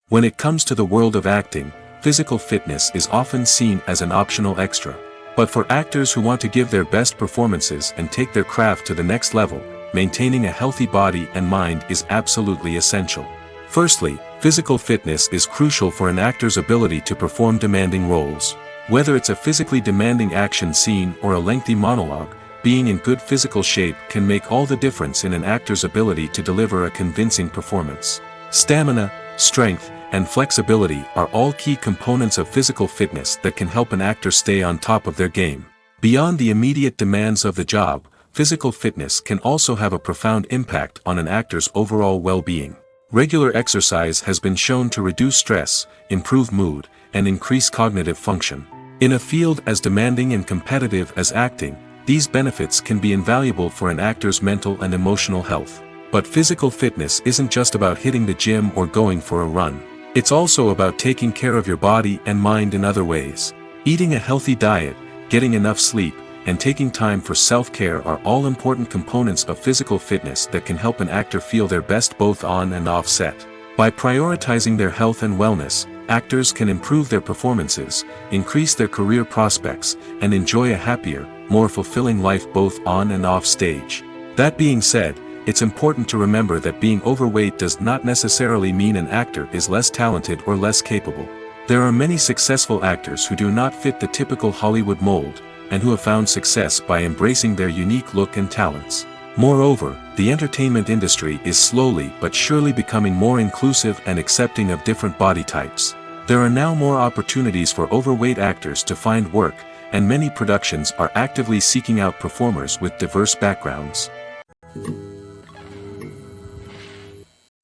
When it comes to the world of acting, physical fitness is often seen as an optional extra. But for actors who want to give their best performances and take their craft to the next level, maintaining a healthy body and mind is absolutely essential. Firstly, physical fitness is crucial for an actor's ability to perform demanding roles. Whether it's a physically demanding action scene or a lengthy monologue, being in good physical shape can make all the difference in an actor's ability to deliver a convincing performance. Stamina, strength, and flexibility are all key components of physical fitness that can help an actor stay on top of their game. Beyond the immediate demands of the job, physical fitness can also have a profound impact on an actor's overall well-being. Regular exercise has been shown to reduce stress, improve mood, and increase cognitive function. In a field as demanding and competitive as acting, these benefits can be invaluable for an actor's mental and emotional health. But physical fitness isn't just about hitting the gym or going for a run. It's also about taking care of your body and mind in other ways. Eating a healthy diet, getting enough sleep, and taking time for self-care are all important components of physical fitness that can help an actor feel their best both on and off set. By prioritizing their health and wellness, actors can improve their performances, increase their career prospects, and enjoy a happier, more fulfilling life both on and off stage. That being said, it's important to remember that being overweight does not necessarily mean an actor is less talented or less capable. There are many successful actors who do not fit the typical Hollywood mold, and who have found success by embracing their unique look and talents. Moreover, the entertainment industry is slowly but surely becoming more inclusive and accepting of different body types. There are now more opportunities for overweight actors to find work, and many productions are actively seeking out performers with diverse backgrounds.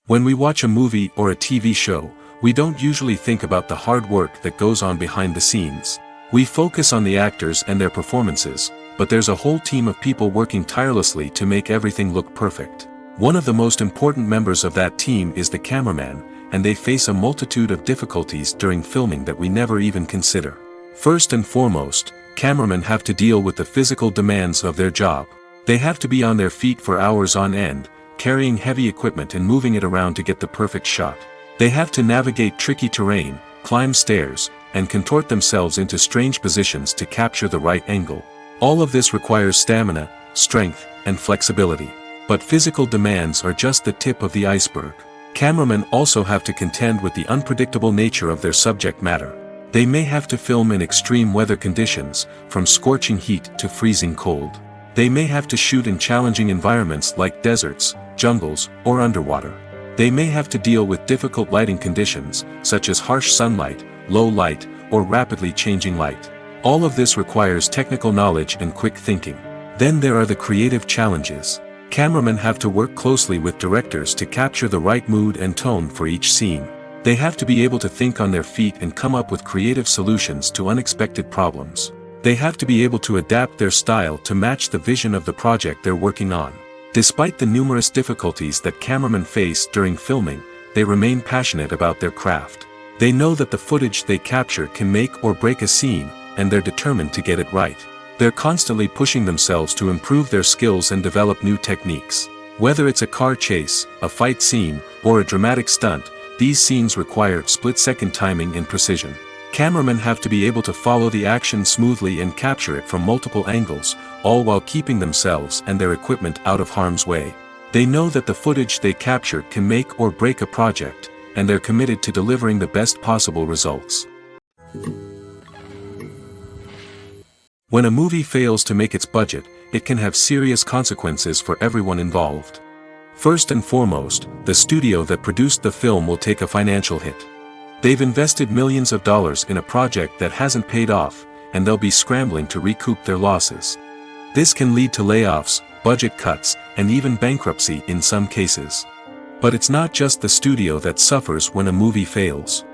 When we watch a movie or a TV show, we don't usually think about the hard work that goes on behind the scenes. We focus on the actors and their performances, but there's a whole team of people working tirelessly to make everything look perfect. One of the most important members of that team is the cameraman, and they face a multitude of difficulties during filming that we never even consider. First and foremost, cameramen have to deal with the physical demands of their job. They have to be on their feet for hours on end, carrying heavy equipment and moving it around to get the perfect shot. They have to navigate tricky terrain, climb stairs, and contort themselves into strange positions to capture the right angle. All of this requires stamina, strength, and flexibility. But physical demands are just the tip of the iceberg. Cameramen also have to contend with the unpredictable nature of their subject matter. They may have to film in extreme weather conditions, from scorching heat to freezing cold. They may have to shoot in challenging environments like deserts, jungles, or underwater. They may have to deal with difficult lighting conditions, such as harsh sunlight, low light, or rapidly changing light. All of this requires technical knowledge and quick thinking. Then there are the creative challenges. Cameramen have to work closely with directors to capture the right mood and tone for each scene. They have to be able to think on their feet and come up with creative solutions to unexpected problems. They have to be able to adapt their style to match the vision of the project they're working on. Despite the numerous difficulties that cameramen face during filming, they remain passionate about their craft. They know that the footage they capture can make or break a scene, and they're determined to get it right. They're constantly pushing themselves to improve their skills and develop new techniques. Whether it's a car chase, a fight scene, or a dramatic stunt, these scenes require split-second timing and precision. Cameramen have to be able to follow the action smoothly and capture it from multiple angles, all while keeping themselves and their equipment out of harm's way. They know that the footage they capture can make or break a project, and they're committed to delivering the best possible results. When a movie fails to make its budget, it can have serious consequences for everyone involved. First and foremost, the studio that produced the film will take a financial hit. They've invested millions of dollars in a project that hasn't paid off, and they'll be scrambling to recoup their losses. This can lead to layoffs, budget cuts, and even bankruptcy in some cases. But it's not just the studio that suffers when a movie fails.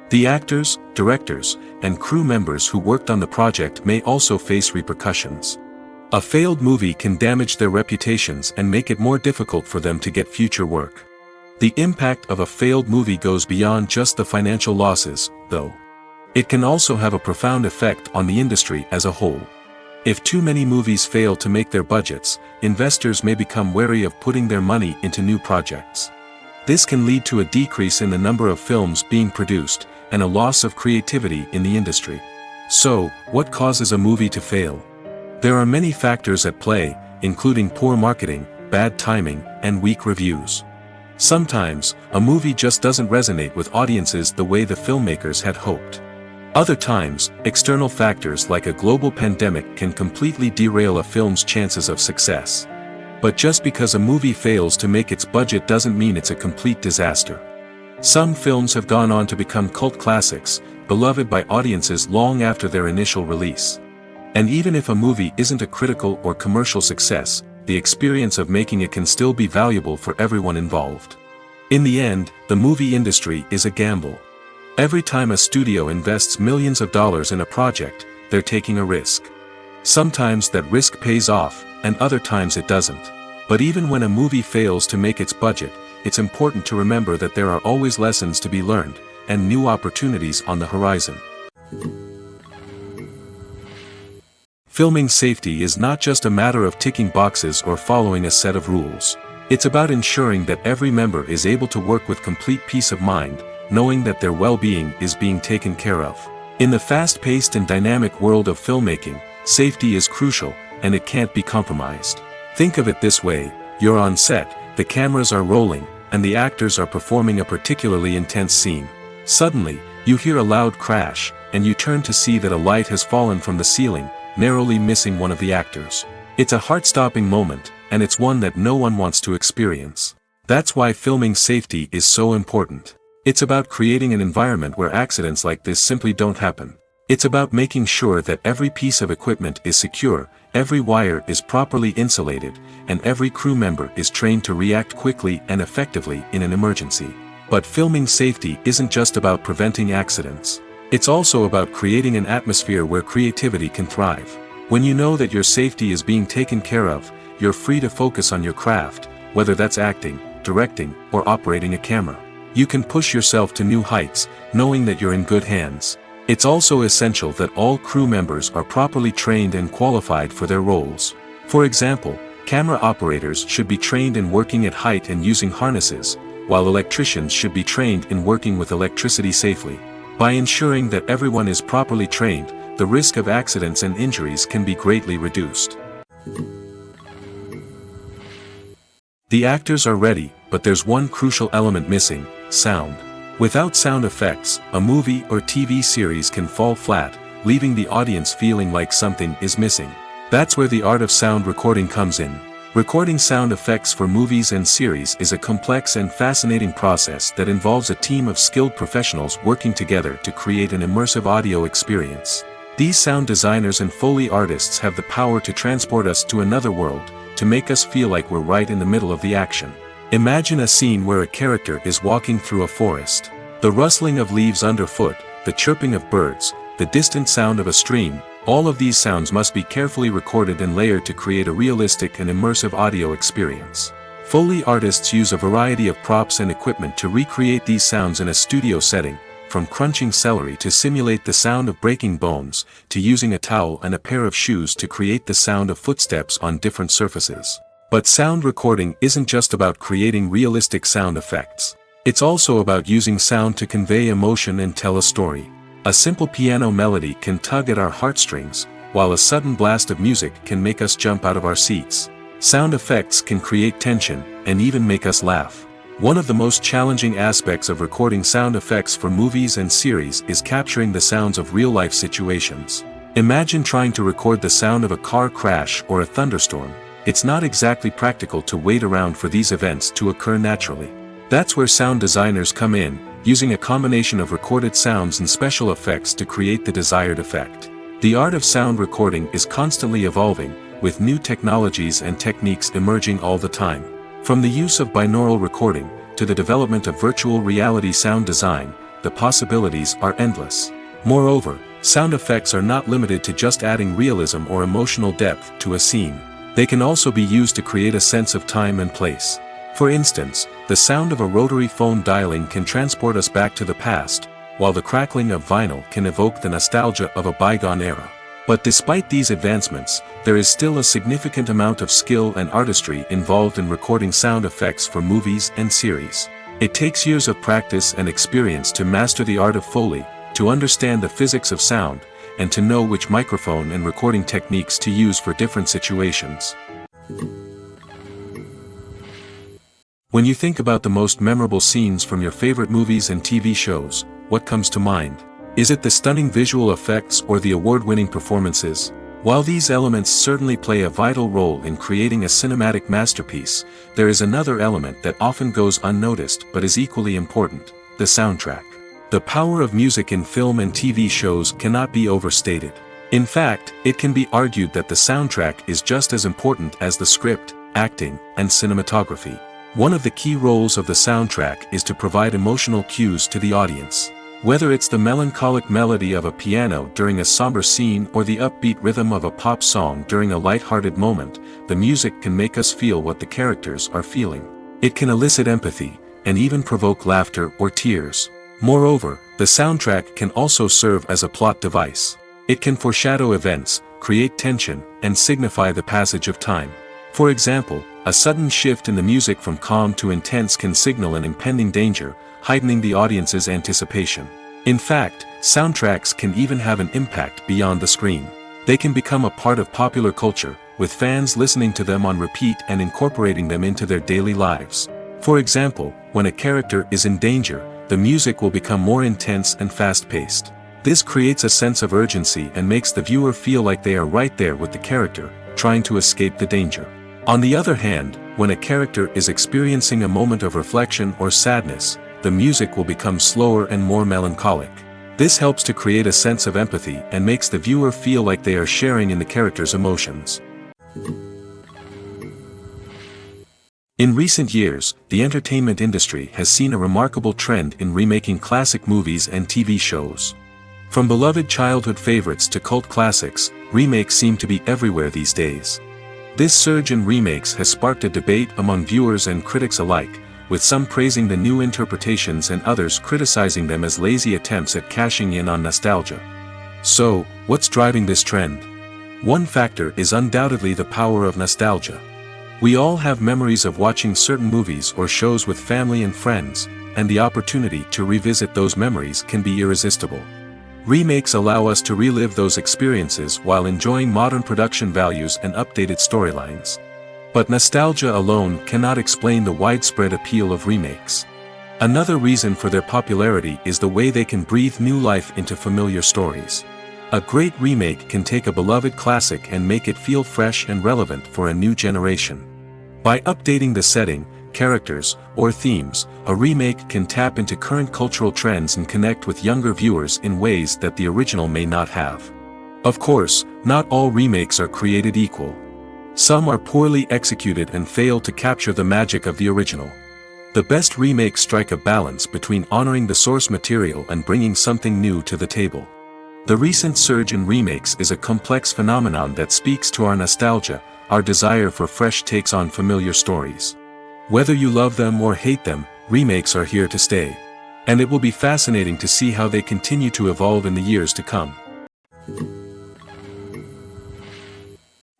The actors, directors, and crew members who worked on the project may also face repercussions. A failed movie can damage their reputations and make it more difficult for them to get future work. The impact of a failed movie goes beyond just the financial losses, though. It can also have a profound effect on the industry as a whole. If too many movies fail to make their budgets, investors may become wary of putting their money into new projects. This can lead to a decrease in the number of films being produced, and a loss of creativity in the industry. So, what causes a movie to fail? There are many factors at play, including poor marketing, bad timing, and weak reviews. Sometimes, a movie just doesn't resonate with audiences the way the filmmakers had hoped. Other times, external factors like a global pandemic can completely derail a film's chances of success. But just because a movie fails to make its budget doesn't mean it's a complete disaster. Some films have gone on to become cult classics, beloved by audiences long after their initial release. And even if a movie isn't a critical or commercial success, the experience of making it can still be valuable for everyone involved. In the end, the movie industry is a gamble. Every time a studio invests millions of dollars in a project, they're taking a risk. Sometimes that risk pays off, and other times it doesn't. But even when a movie fails to make its budget, it's important to remember that there are always lessons to be learned, and new opportunities on the horizon. Filming safety is not just a matter of ticking boxes or following a set of rules. It's about ensuring that every member is able to work with complete peace of mind, knowing that their well-being is being taken care of. In the fast-paced and dynamic world of filmmaking, safety is crucial, and it can't be compromised. Think of it this way: you're on set, the cameras are rolling, and the actors are performing a particularly intense scene. Suddenly, you hear a loud crash, and you turn to see that a light has fallen from the ceiling, narrowly missing one of the actors. It's a heart-stopping moment, and it's one that no one wants to experience. That's why filming safety is so important. It's about creating an environment where accidents like this simply don't happen. It's about making sure that every piece of equipment is secure, every wire is properly insulated, and every crew member is trained to react quickly and effectively in an emergency. But filming safety isn't just about preventing accidents. It's also about creating an atmosphere where creativity can thrive. When you know that your safety is being taken care of, you're free to focus on your craft, whether that's acting, directing, or operating a camera. You can push yourself to new heights, knowing that you're in good hands. It's also essential that all crew members are properly trained and qualified for their roles. For example, Camera operators should be trained in working at height and using harnesses, while electricians should be trained in working with electricity safely. By ensuring that everyone is properly trained, the risk of accidents and injuries can be greatly reduced. The actors are ready, but there's one crucial element missing: sound. Without sound effects, a movie or TV series can fall flat, leaving the audience feeling like something is missing. That's where the art of sound recording comes in. Recording sound effects for movies and series is a complex and fascinating process that involves a team of skilled professionals working together to create an immersive audio experience. These sound designers and Foley artists have the power to transport us to another world, to make us feel like we're right in the middle of the action. Imagine a scene where a character is walking through a forest. The rustling of leaves underfoot, the chirping of birds, the distant sound of a stream, all of these sounds must be carefully recorded and layered to create a realistic and immersive audio experience. Foley artists use a variety of props and equipment to recreate these sounds in a studio setting, from crunching celery to simulate the sound of breaking bones, to using a towel and a pair of shoes to create the sound of footsteps on different surfaces. But sound recording isn't just about creating realistic sound effects. It's also about using sound to convey emotion and tell a story. A simple piano melody can tug at our heartstrings, while a sudden blast of music can make us jump out of our seats. Sound effects can create tension, and even make us laugh. One of the most challenging aspects of recording sound effects for movies and series is capturing the sounds of real-life situations. Imagine trying to record the sound of a car crash or a thunderstorm. It's not exactly practical to wait around for these events to occur naturally. That's where sound designers come in, using a combination of recorded sounds and special effects to create the desired effect. The art of sound recording is constantly evolving, with new technologies and techniques emerging all the time. From the use of binaural recording, to the development of virtual reality sound design, the possibilities are endless. Moreover, sound effects are not limited to just adding realism or emotional depth to a scene. They can also be used to create a sense of time and place. For instance, the sound of a rotary phone dialing can transport us back to the past, while the crackling of vinyl can evoke the nostalgia of a bygone era. But despite these advancements, there is still a significant amount of skill and artistry involved in recording sound effects for movies and series. It takes years of practice and experience to master the art of Foley, to understand the physics of sound, and to know which microphone and recording techniques to use for different situations. When you think about the most memorable scenes from your favorite movies and TV shows, what comes to mind? Is it the stunning visual effects or the award-winning performances? While these elements certainly play a vital role in creating a cinematic masterpiece, there is another element that often goes unnoticed but is equally important: the soundtrack. The power of music in film and TV shows cannot be overstated. In fact, it can be argued that the soundtrack is just as important as the script, acting, and cinematography. One of the key roles of the soundtrack is to provide emotional cues to the audience. Whether it's the melancholic melody of a piano during a somber scene or the upbeat rhythm of a pop song during a light-hearted moment, the music can make us feel what the characters are feeling. It can elicit empathy, and even provoke laughter or tears. Moreover, the soundtrack can also serve as a plot device. It can foreshadow events, create tension, and signify the passage of time. For example, a sudden shift in the music from calm to intense can signal an impending danger, heightening the audience's anticipation. In fact, soundtracks can even have an impact beyond the screen. They can become a part of popular culture, with fans listening to them on repeat and incorporating them into their daily lives. For example, when a character is in danger, the music will become more intense and fast-paced. This creates a sense of urgency and makes the viewer feel like they are right there with the character, trying to escape the danger. On the other hand, when a character is experiencing a moment of reflection or sadness, the music will become slower and more melancholic. This helps to create a sense of empathy and makes the viewer feel like they are sharing in the character's emotions. In recent years, the entertainment industry has seen a remarkable trend in remaking classic movies and TV shows. From beloved childhood favorites to cult classics, remakes seem to be everywhere these days. This surge in remakes has sparked a debate among viewers and critics alike, with some praising the new interpretations and others criticizing them as lazy attempts at cashing in on nostalgia. So, what's driving this trend? One factor is undoubtedly the power of nostalgia. We all have memories of watching certain movies or shows with family and friends, and the opportunity to revisit those memories can be irresistible. Remakes allow us to relive those experiences while enjoying modern production values and updated storylines. But nostalgia alone cannot explain the widespread appeal of remakes. Another reason for their popularity is the way they can breathe new life into familiar stories. A great remake can take a beloved classic and make it feel fresh and relevant for a new generation. By updating the setting, characters, or themes, a remake can tap into current cultural trends and connect with younger viewers in ways that the original may not have. Of course, not all remakes are created equal. Some are poorly executed and fail to capture the magic of the original. The best remakes strike a balance between honoring the source material and bringing something new to the table. The recent surge in remakes is a complex phenomenon that speaks to our nostalgia, our desire for fresh takes on familiar stories. Whether you love them or hate them, remakes are here to stay. And it will be fascinating to see how they continue to evolve in the years to come.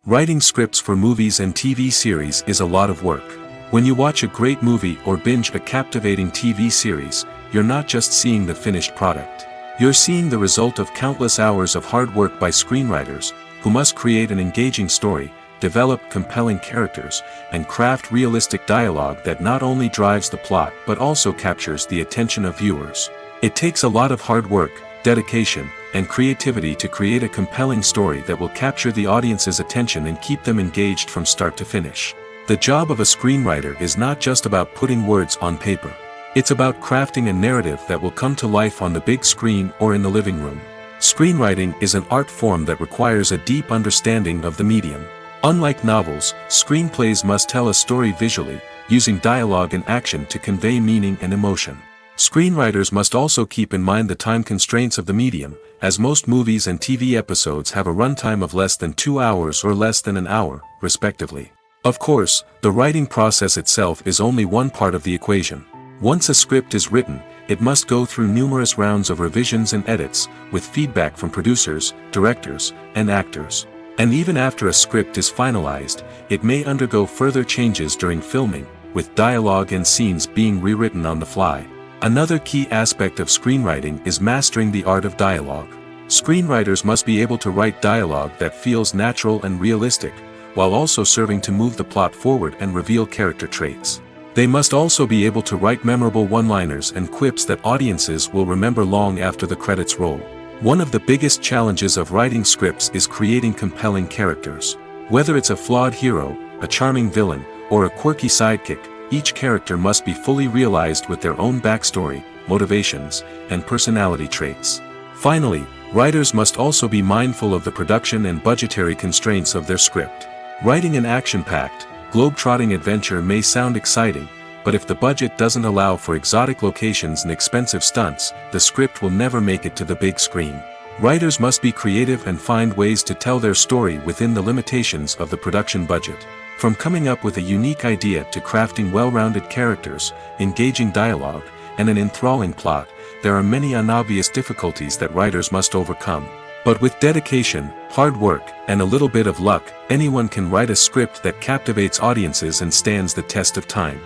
Writing scripts for movies and TV series is a lot of work. When you watch a great movie or binge a captivating TV series, you're not just seeing the finished product. You're seeing the result of countless hours of hard work by screenwriters, who must create an engaging story, develop compelling characters, and craft realistic dialogue that not only drives the plot but also captures the attention of viewers. It takes a lot of hard work, dedication, and creativity to create a compelling story that will capture the audience's attention and keep them engaged from start to finish. The job of a screenwriter is not just about putting words on paper. It's about crafting a narrative that will come to life on the big screen or in the living room. Screenwriting is an art form that requires a deep understanding of the medium. Unlike novels, screenplays must tell a story visually, using dialogue and action to convey meaning and emotion. Screenwriters must also keep in mind the time constraints of the medium, as most movies and TV episodes have a runtime of less than 2 hours or less than an hour, respectively. Of course, the writing process itself is only one part of the equation. Once a script is written, it must go through numerous rounds of revisions and edits, with feedback from producers, directors, and actors. And even after a script is finalized, it may undergo further changes during filming, with dialogue and scenes being rewritten on the fly. Another key aspect of screenwriting is mastering the art of dialogue. Screenwriters must be able to write dialogue that feels natural and realistic, while also serving to move the plot forward and reveal character traits. They must also be able to write memorable one-liners and quips that audiences will remember long after the credits roll. One of the biggest challenges of writing scripts is creating compelling characters. Whether it's a flawed hero, a charming villain, or a quirky sidekick, each character must be fully realized with their own backstory, motivations, and personality traits. Finally, writers must also be mindful of the production and budgetary constraints of their script. Writing an action-packed, globe-trotting adventure may sound exciting, but if the budget doesn't allow for exotic locations and expensive stunts, the script will never make it to the big screen. Writers must be creative and find ways to tell their story within the limitations of the production budget. From coming up with a unique idea to crafting well-rounded characters, engaging dialogue, and an enthralling plot, there are many unobvious difficulties that writers must overcome. But with dedication, hard work, and a little bit of luck, anyone can write a script that captivates audiences and stands the test of time.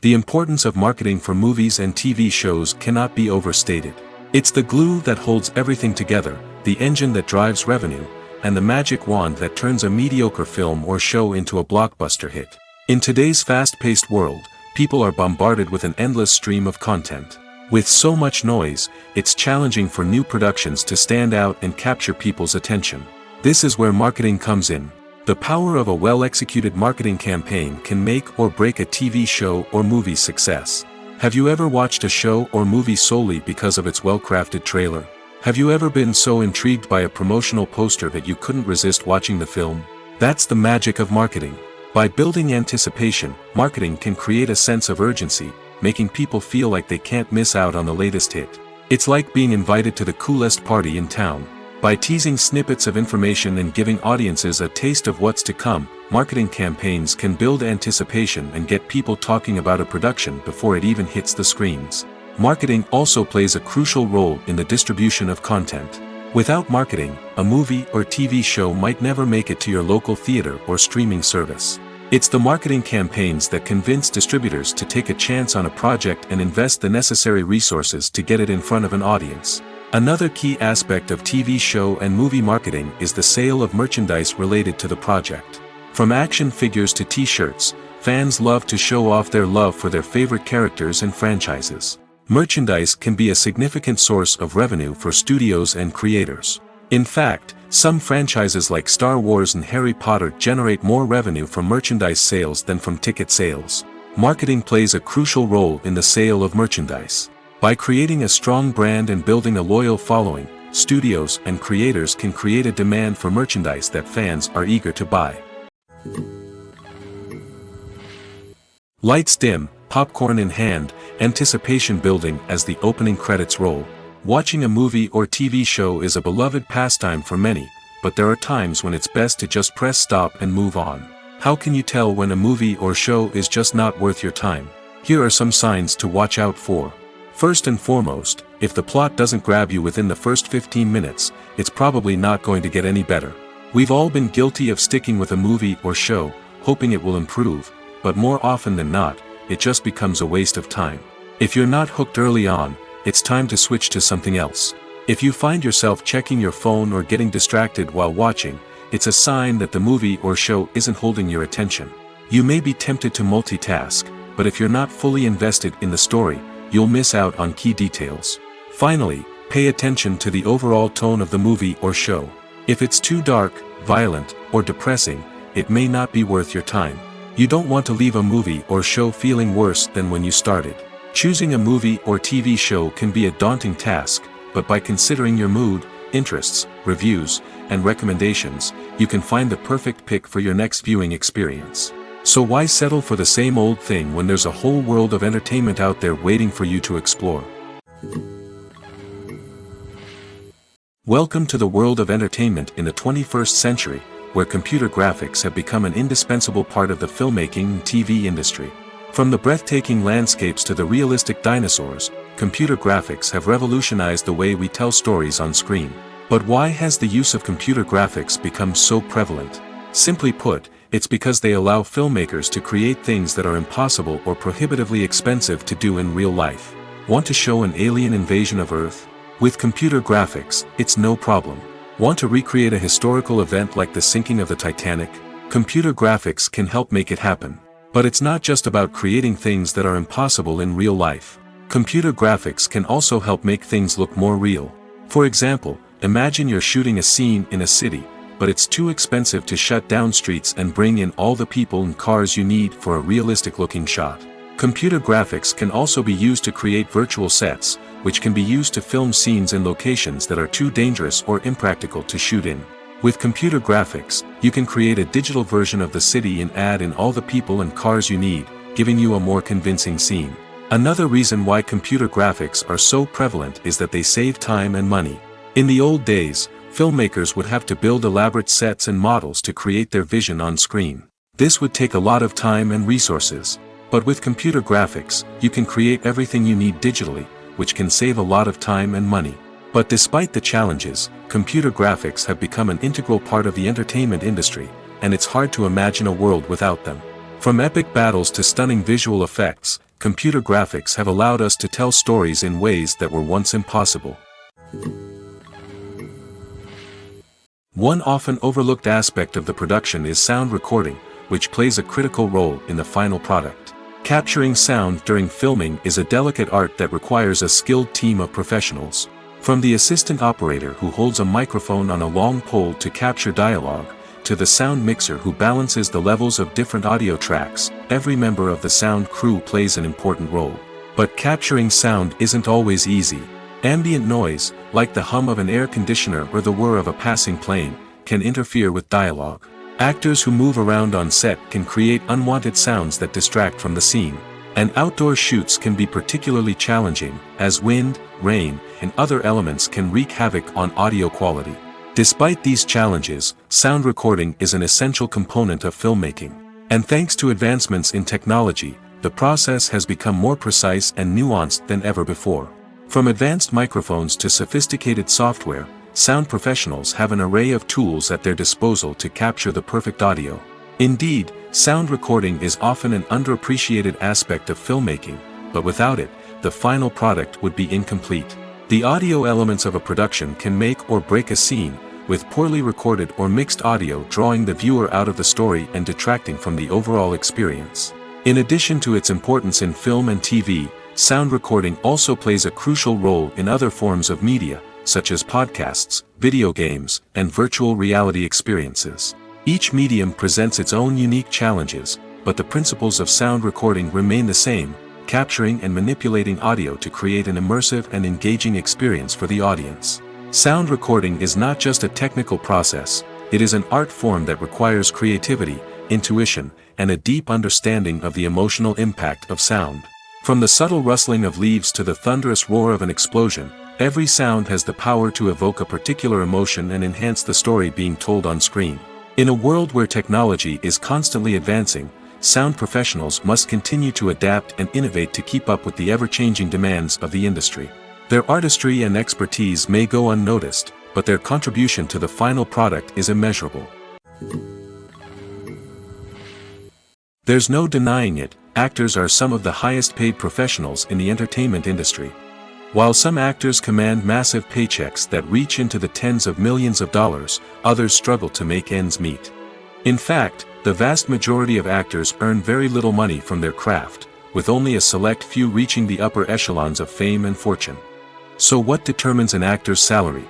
The importance of marketing for movies and TV shows cannot be overstated. It's the glue that holds everything together, the engine that drives revenue, and the magic wand that turns a mediocre film or show into a blockbuster hit. In today's fast-paced world, people are bombarded with an endless stream of content. With so much noise, it's challenging for new productions to stand out and capture people's attention. This is where marketing comes in. The power of a well-executed marketing campaign can make or break a TV show or movie's success. Have you ever watched a show or movie solely because of its well-crafted trailer? Have you ever been so intrigued by a promotional poster that you couldn't resist watching the film? That's the magic of marketing. By building anticipation, marketing can create a sense of urgency, making people feel like they can't miss out on the latest hit. It's like being invited to the coolest party in town. By teasing snippets of information and giving audiences a taste of what's to come, marketing campaigns can build anticipation and get people talking about a production before it even hits the screens. Marketing also plays a crucial role in the distribution of content. Without marketing, a movie or TV show might never make it to your local theater or streaming service. It's the marketing campaigns that convince distributors to take a chance on a project and invest the necessary resources to get it in front of an audience. Another key aspect of TV show and movie marketing is the sale of merchandise related to the project. From action figures to t-shirts, fans love to show off their love for their favorite characters and franchises. Merchandise can be a significant source of revenue for studios and creators. In fact, some franchises like Star Wars and Harry Potter generate more revenue from merchandise sales than from ticket sales. Marketing plays a crucial role in the sale of merchandise. By creating a strong brand and building a loyal following, studios and creators can create a demand for merchandise that fans are eager to buy. Lights dim, popcorn in hand, anticipation building as the opening credits roll. Watching a movie or TV show is a beloved pastime for many, but there are times when it's best to just press stop and move on. How can you tell when a movie or show is just not worth your time? Here are some signs to watch out for. First and foremost, if the plot doesn't grab you within the first 15 minutes, it's probably not going to get any better. We've all been guilty of sticking with a movie or show, hoping it will improve, but more often than not, it just becomes a waste of time. If you're not hooked early on, it's time to switch to something else. If you find yourself checking your phone or getting distracted while watching, it's a sign that the movie or show isn't holding your attention. You may be tempted to multitask, but if you're not fully invested in the story, you'll miss out on key details. Finally, pay attention to the overall tone of the movie or show. If it's too dark, violent, or depressing, it may not be worth your time. You don't want to leave a movie or show feeling worse than when you started. Choosing a movie or TV show can be a daunting task, but by considering your mood, interests, reviews, and recommendations, you can find the perfect pick for your next viewing experience. So why settle for the same old thing when there's a whole world of entertainment out there waiting for you to explore? Welcome to the world of entertainment in the 21st century, where computer graphics have become an indispensable part of the filmmaking and TV industry. From the breathtaking landscapes to the realistic dinosaurs, computer graphics have revolutionized the way we tell stories on screen. But why has the use of computer graphics become so prevalent? Simply put, it's because they allow filmmakers to create things that are impossible or prohibitively expensive to do in real life. Want to show an alien invasion of Earth? With computer graphics, it's no problem. Want to recreate a historical event like the sinking of the Titanic? Computer graphics can help make it happen. But it's not just about creating things that are impossible in real life. Computer graphics can also help make things look more real. For example, imagine you're shooting a scene in a city, but it's too expensive to shut down streets and bring in all the people and cars you need for a realistic-looking shot. Computer graphics can also be used to create virtual sets, which can be used to film scenes in locations that are too dangerous or impractical to shoot in. With computer graphics, you can create a digital version of the city and add in all the people and cars you need, giving you a more convincing scene. Another reason why computer graphics are so prevalent is that they save time and money. In the old days, filmmakers would have to build elaborate sets and models to create their vision on screen. This would take a lot of time and resources. But with computer graphics, you can create everything you need digitally, which can save a lot of time and money. But despite the challenges, computer graphics have become an integral part of the entertainment industry, and it's hard to imagine a world without them. From epic battles to stunning visual effects, computer graphics have allowed us to tell stories in ways that were once impossible. One often overlooked aspect of the production is sound recording, which plays a critical role in the final product. Capturing sound during filming is a delicate art that requires a skilled team of professionals. From the assistant operator who holds a microphone on a long pole to capture dialogue, to the sound mixer who balances the levels of different audio tracks, every member of the sound crew plays an important role. But capturing sound isn't always easy. Ambient noise, like the hum of an air conditioner or the whir of a passing plane, can interfere with dialogue. Actors who move around on set can create unwanted sounds that distract from the scene. And outdoor shoots can be particularly challenging, as wind, rain, and other elements can wreak havoc on audio quality. Despite these challenges, sound recording is an essential component of filmmaking. And thanks to advancements in technology, the process has become more precise and nuanced than ever before. From advanced microphones to sophisticated software, sound professionals have an array of tools at their disposal to capture the perfect audio. Indeed, sound recording is often an underappreciated aspect of filmmaking, but without it, the final product would be incomplete. The audio elements of a production can make or break a scene, with poorly recorded or mixed audio drawing the viewer out of the story and detracting from the overall experience. In addition to its importance in film and TV, sound recording also plays a crucial role in other forms of media, such as podcasts, video games, and virtual reality experiences. Each medium presents its own unique challenges, but the principles of sound recording remain the same, capturing and manipulating audio to create an immersive and engaging experience for the audience. Sound recording is not just a technical process, it is an art form that requires creativity, intuition, and a deep understanding of the emotional impact of sound. From the subtle rustling of leaves to the thunderous roar of an explosion, every sound has the power to evoke a particular emotion and enhance the story being told on screen. In a world where technology is constantly advancing, sound professionals must continue to adapt and innovate to keep up with the ever-changing demands of the industry. Their artistry and expertise may go unnoticed, but their contribution to the final product is immeasurable. There's no denying it, actors are some of the highest-paid professionals in the entertainment industry. While some actors command massive paychecks that reach into the tens of millions of dollars, others struggle to make ends meet. In fact, the vast majority of actors earn very little money from their craft, with only a select few reaching the upper echelons of fame and fortune. So what determines an actor's salary?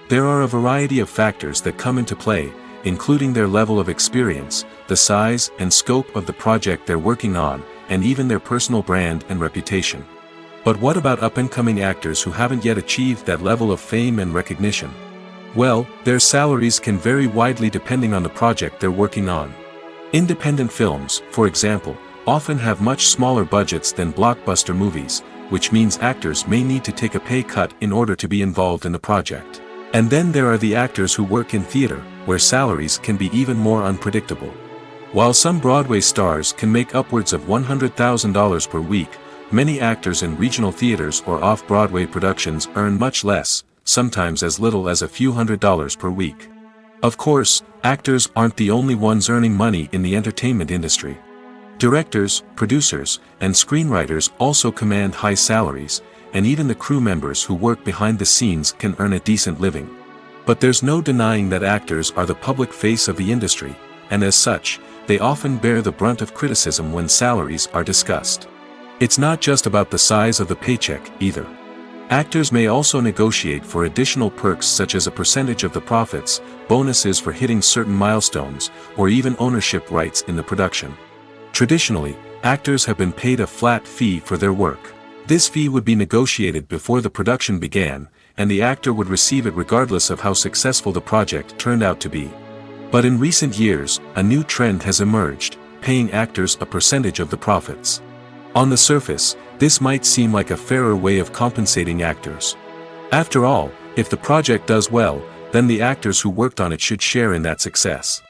There are a variety of factors that come into play, including their level of experience, the size and scope of the project they're working on, and even their personal brand and reputation. But what about up-and-coming actors who haven't yet achieved that level of fame and recognition? Well, their salaries can vary widely depending on the project they're working on. Independent films, for example, often have much smaller budgets than blockbuster movies, which means actors may need to take a pay cut in order to be involved in the project. And then there are the actors who work in theater, where salaries can be even more unpredictable. While some Broadway stars can make upwards of $100,000 per week, many actors in regional theaters or off-Broadway productions earn much less, sometimes as little as a few $100s per week. Of course, actors aren't the only ones earning money in the entertainment industry. Directors, producers, and screenwriters also command high salaries, and even the crew members who work behind the scenes can earn a decent living. But there's no denying that actors are the public face of the industry, and as such, they often bear the brunt of criticism when salaries are discussed. It's not just about the size of the paycheck, either. Actors may also negotiate for additional perks such as a percentage of the profits, bonuses for hitting certain milestones, or even ownership rights in the production. Traditionally, actors have been paid a flat fee for their work. This fee would be negotiated before the production began, and the actor would receive it regardless of how successful the project turned out to be. But in recent years, a new trend has emerged, paying actors a percentage of the profits. On the surface, this might seem like a fairer way of compensating actors. After all, if the project does well, then the actors who worked on it should share in that success.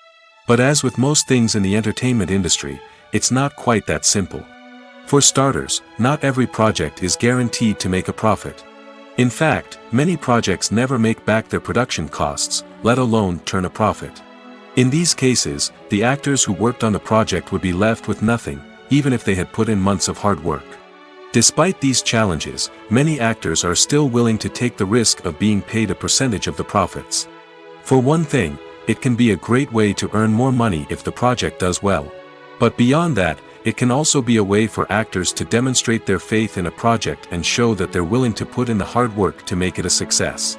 But as with most things in the entertainment industry, it's not quite that simple. For starters, not every project is guaranteed to make a profit. In fact, many projects never make back their production costs, let alone turn a profit. In these cases, the actors who worked on the project would be left with nothing, even if they had put in months of hard work. Despite these challenges, many actors are still willing to take the risk of being paid a percentage of the profits. For one thing, it can be a great way to earn more money if the project does well. But beyond that, it can also be a way for actors to demonstrate their faith in a project and show that they're willing to put in the hard work to make it a success.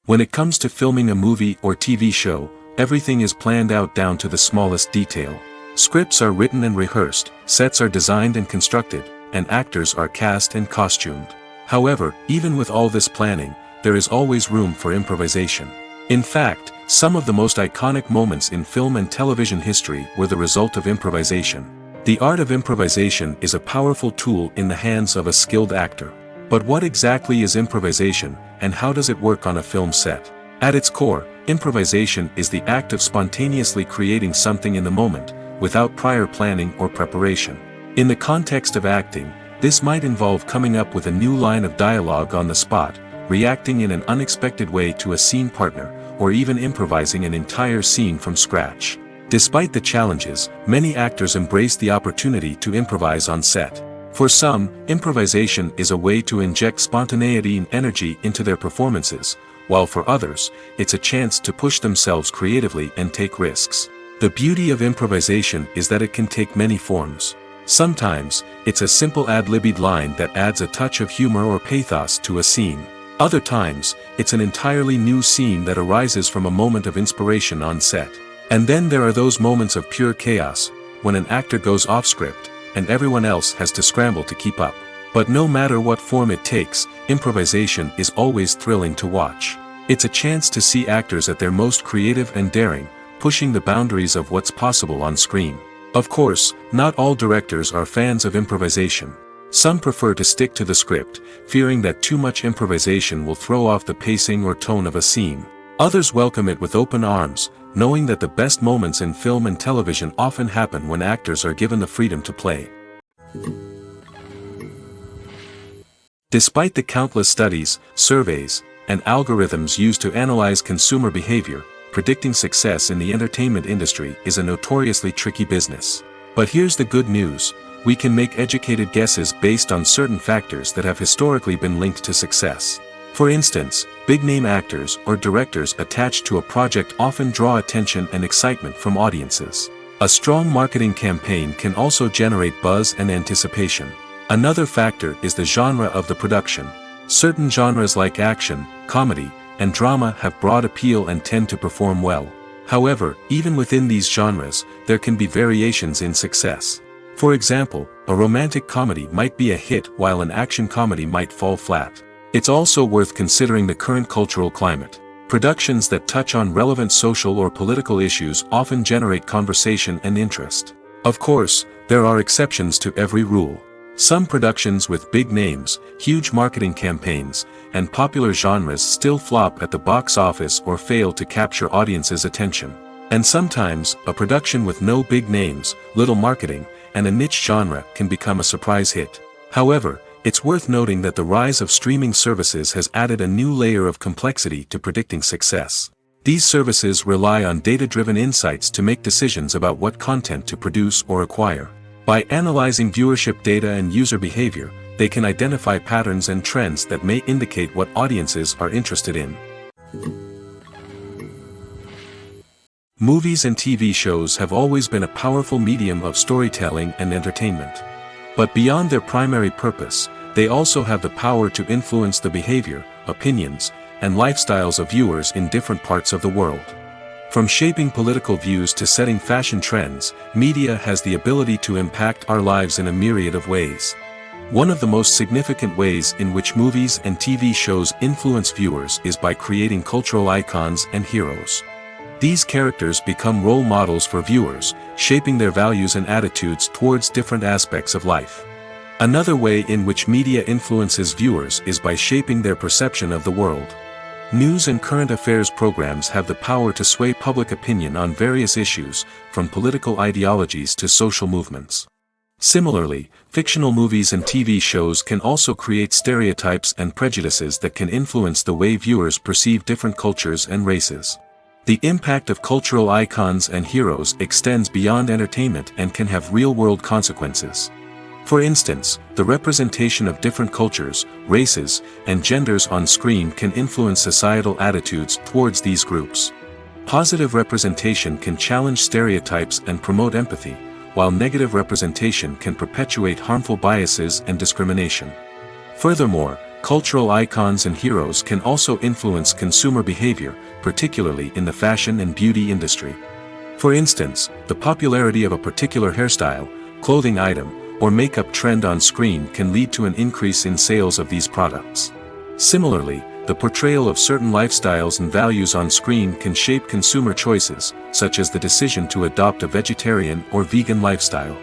When it comes to filming a movie or TV show, everything is planned out down to the smallest detail. Scripts are written and rehearsed, sets are designed and constructed, and actors are cast and costumed. However, even with all this planning, there is always room for improvisation. In fact, some of the most iconic moments in film and television history were the result of improvisation. The art of improvisation is a powerful tool in the hands of a skilled actor. But what exactly is improvisation, and how does it work on a film set? At its core, improvisation is the act of spontaneously creating something in the moment, without prior planning or preparation. In the context of acting, This might involve coming up with a new line of dialogue on the spot, reacting in an unexpected way to a scene partner, or even improvising an entire scene from scratch. Despite the challenges, many actors embrace the opportunity to improvise on set. For some, improvisation is a way to inject spontaneity and energy into their performances, while for others, it's a chance to push themselves creatively and take risks. The beauty of improvisation is that it can take many forms. Sometimes, it's a simple ad-libbed line that adds a touch of humor or pathos to a scene. Other times, it's an entirely new scene that arises from a moment of inspiration on set. And then there are those moments of pure chaos, when an actor goes off script, and everyone else has to scramble to keep up. But no matter what form it takes, improvisation is always thrilling to watch. It's a chance to see actors at their most creative and daring, pushing the boundaries of what's possible on screen. Of course, not all directors are fans of improvisation. Some prefer to stick to the script, fearing that too much improvisation will throw off the pacing or tone of a scene. Others welcome it with open arms, knowing that the best moments in film and television often happen when actors are given the freedom to play. Despite the countless studies, surveys, and algorithms used to analyze consumer behavior, predicting success in the entertainment industry is a notoriously tricky business. But here's the good news: we can make educated guesses based on certain factors that have historically been linked to success. For instance, big-name actors or directors attached to a project often draw attention and excitement from audiences. A strong marketing campaign can also generate buzz and anticipation. Another factor is the genre of the production. Certain genres like action, comedy, and drama have broad appeal and tend to perform well. However, even within these genres, there can be variations in success. For example, a romantic comedy might be a hit while an action comedy might fall flat. It's also worth considering the current cultural climate. Productions that touch on relevant social or political issues often generate conversation and interest. Of course, there are exceptions to every rule. Some productions with big names, huge marketing campaigns, and popular genres still flop at the box office or fail to capture audiences' attention. And sometimes, a production with no big names, little marketing, and a niche genre can become a surprise hit. However, it's worth noting that the rise of streaming services has added a new layer of complexity to predicting success. These services rely on data-driven insights to make decisions about what content to produce or acquire. By analyzing viewership data and user behavior, they can identify patterns and trends that may indicate what audiences are interested in. Movies and TV shows have always been a powerful medium of storytelling and entertainment. But beyond their primary purpose, they also have the power to influence the behavior, opinions, and lifestyles of viewers in different parts of the world. From shaping political views to setting fashion trends, media has the ability to impact our lives in a myriad of ways. One of the most significant ways in which movies and TV shows influence viewers is by creating cultural icons and heroes. These characters become role models for viewers, shaping their values and attitudes towards different aspects of life. Another way in which media influences viewers is by shaping their perception of the world. News and current affairs programs have the power to sway public opinion on various issues, from political ideologies to social movements. Similarly, fictional movies and TV shows can also create stereotypes and prejudices that can influence the way viewers perceive different cultures and races. The impact of cultural icons and heroes extends beyond entertainment and can have real-world consequences. For instance, the representation of different cultures, races, and genders on screen can influence societal attitudes towards these groups. Positive representation can challenge stereotypes and promote empathy, while negative representation can perpetuate harmful biases and discrimination. Furthermore, cultural icons and heroes can also influence consumer behavior, particularly in the fashion and beauty industry. For instance, the popularity of a particular hairstyle, clothing item, or makeup trend on screen can lead to an increase in sales of these products. Similarly, the portrayal of certain lifestyles and values on screen can shape consumer choices, such as the decision to adopt a vegetarian or vegan lifestyle.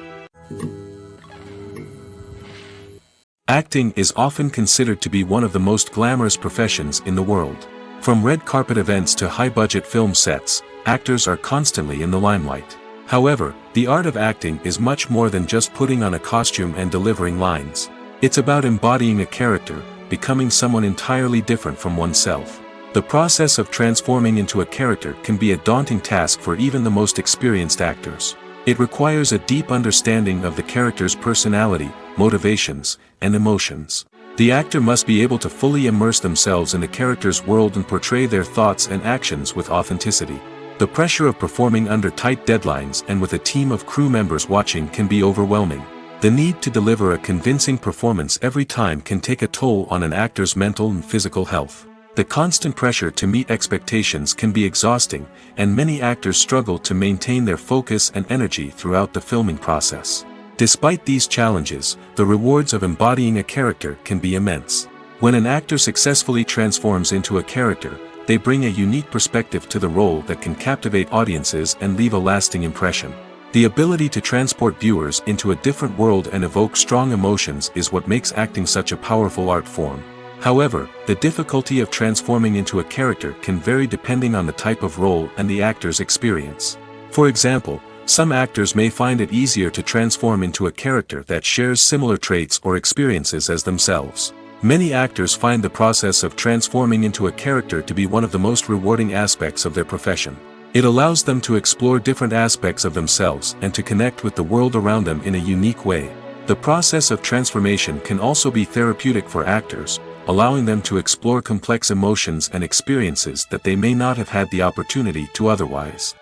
Acting is often considered to be one of the most glamorous professions in the world. From red carpet events to high-budget film sets, actors are constantly in the limelight. However, the art of acting is much more than just putting on a costume and delivering lines. It's about embodying a character, becoming someone entirely different from oneself. The process of transforming into a character can be a daunting task for even the most experienced actors. It requires a deep understanding of the character's personality, motivations, and emotions. The actor must be able to fully immerse themselves in the character's world and portray their thoughts and actions with authenticity. The pressure of performing under tight deadlines and with a team of crew members watching can be overwhelming. The need to deliver a convincing performance every time can take a toll on an actor's mental and physical health. The constant pressure to meet expectations can be exhausting, and many actors struggle to maintain their focus and energy throughout the filming process. Despite these challenges, the rewards of embodying a character can be immense. When an actor successfully transforms into a character, they bring a unique perspective to the role that can captivate audiences and leave a lasting impression. The ability to transport viewers into a different world and evoke strong emotions is what makes acting such a powerful art form. However, the difficulty of transforming into a character can vary depending on the type of role and the actor's experience. For example, some actors may find it easier to transform into a character that shares similar traits or experiences as themselves. Many actors find the process of transforming into a character to be one of the most rewarding aspects of their profession. It allows them to explore different aspects of themselves and to connect with the world around them in a unique way. The process of transformation can also be therapeutic for actors, allowing them to explore complex emotions and experiences that they may not have had the opportunity to otherwise.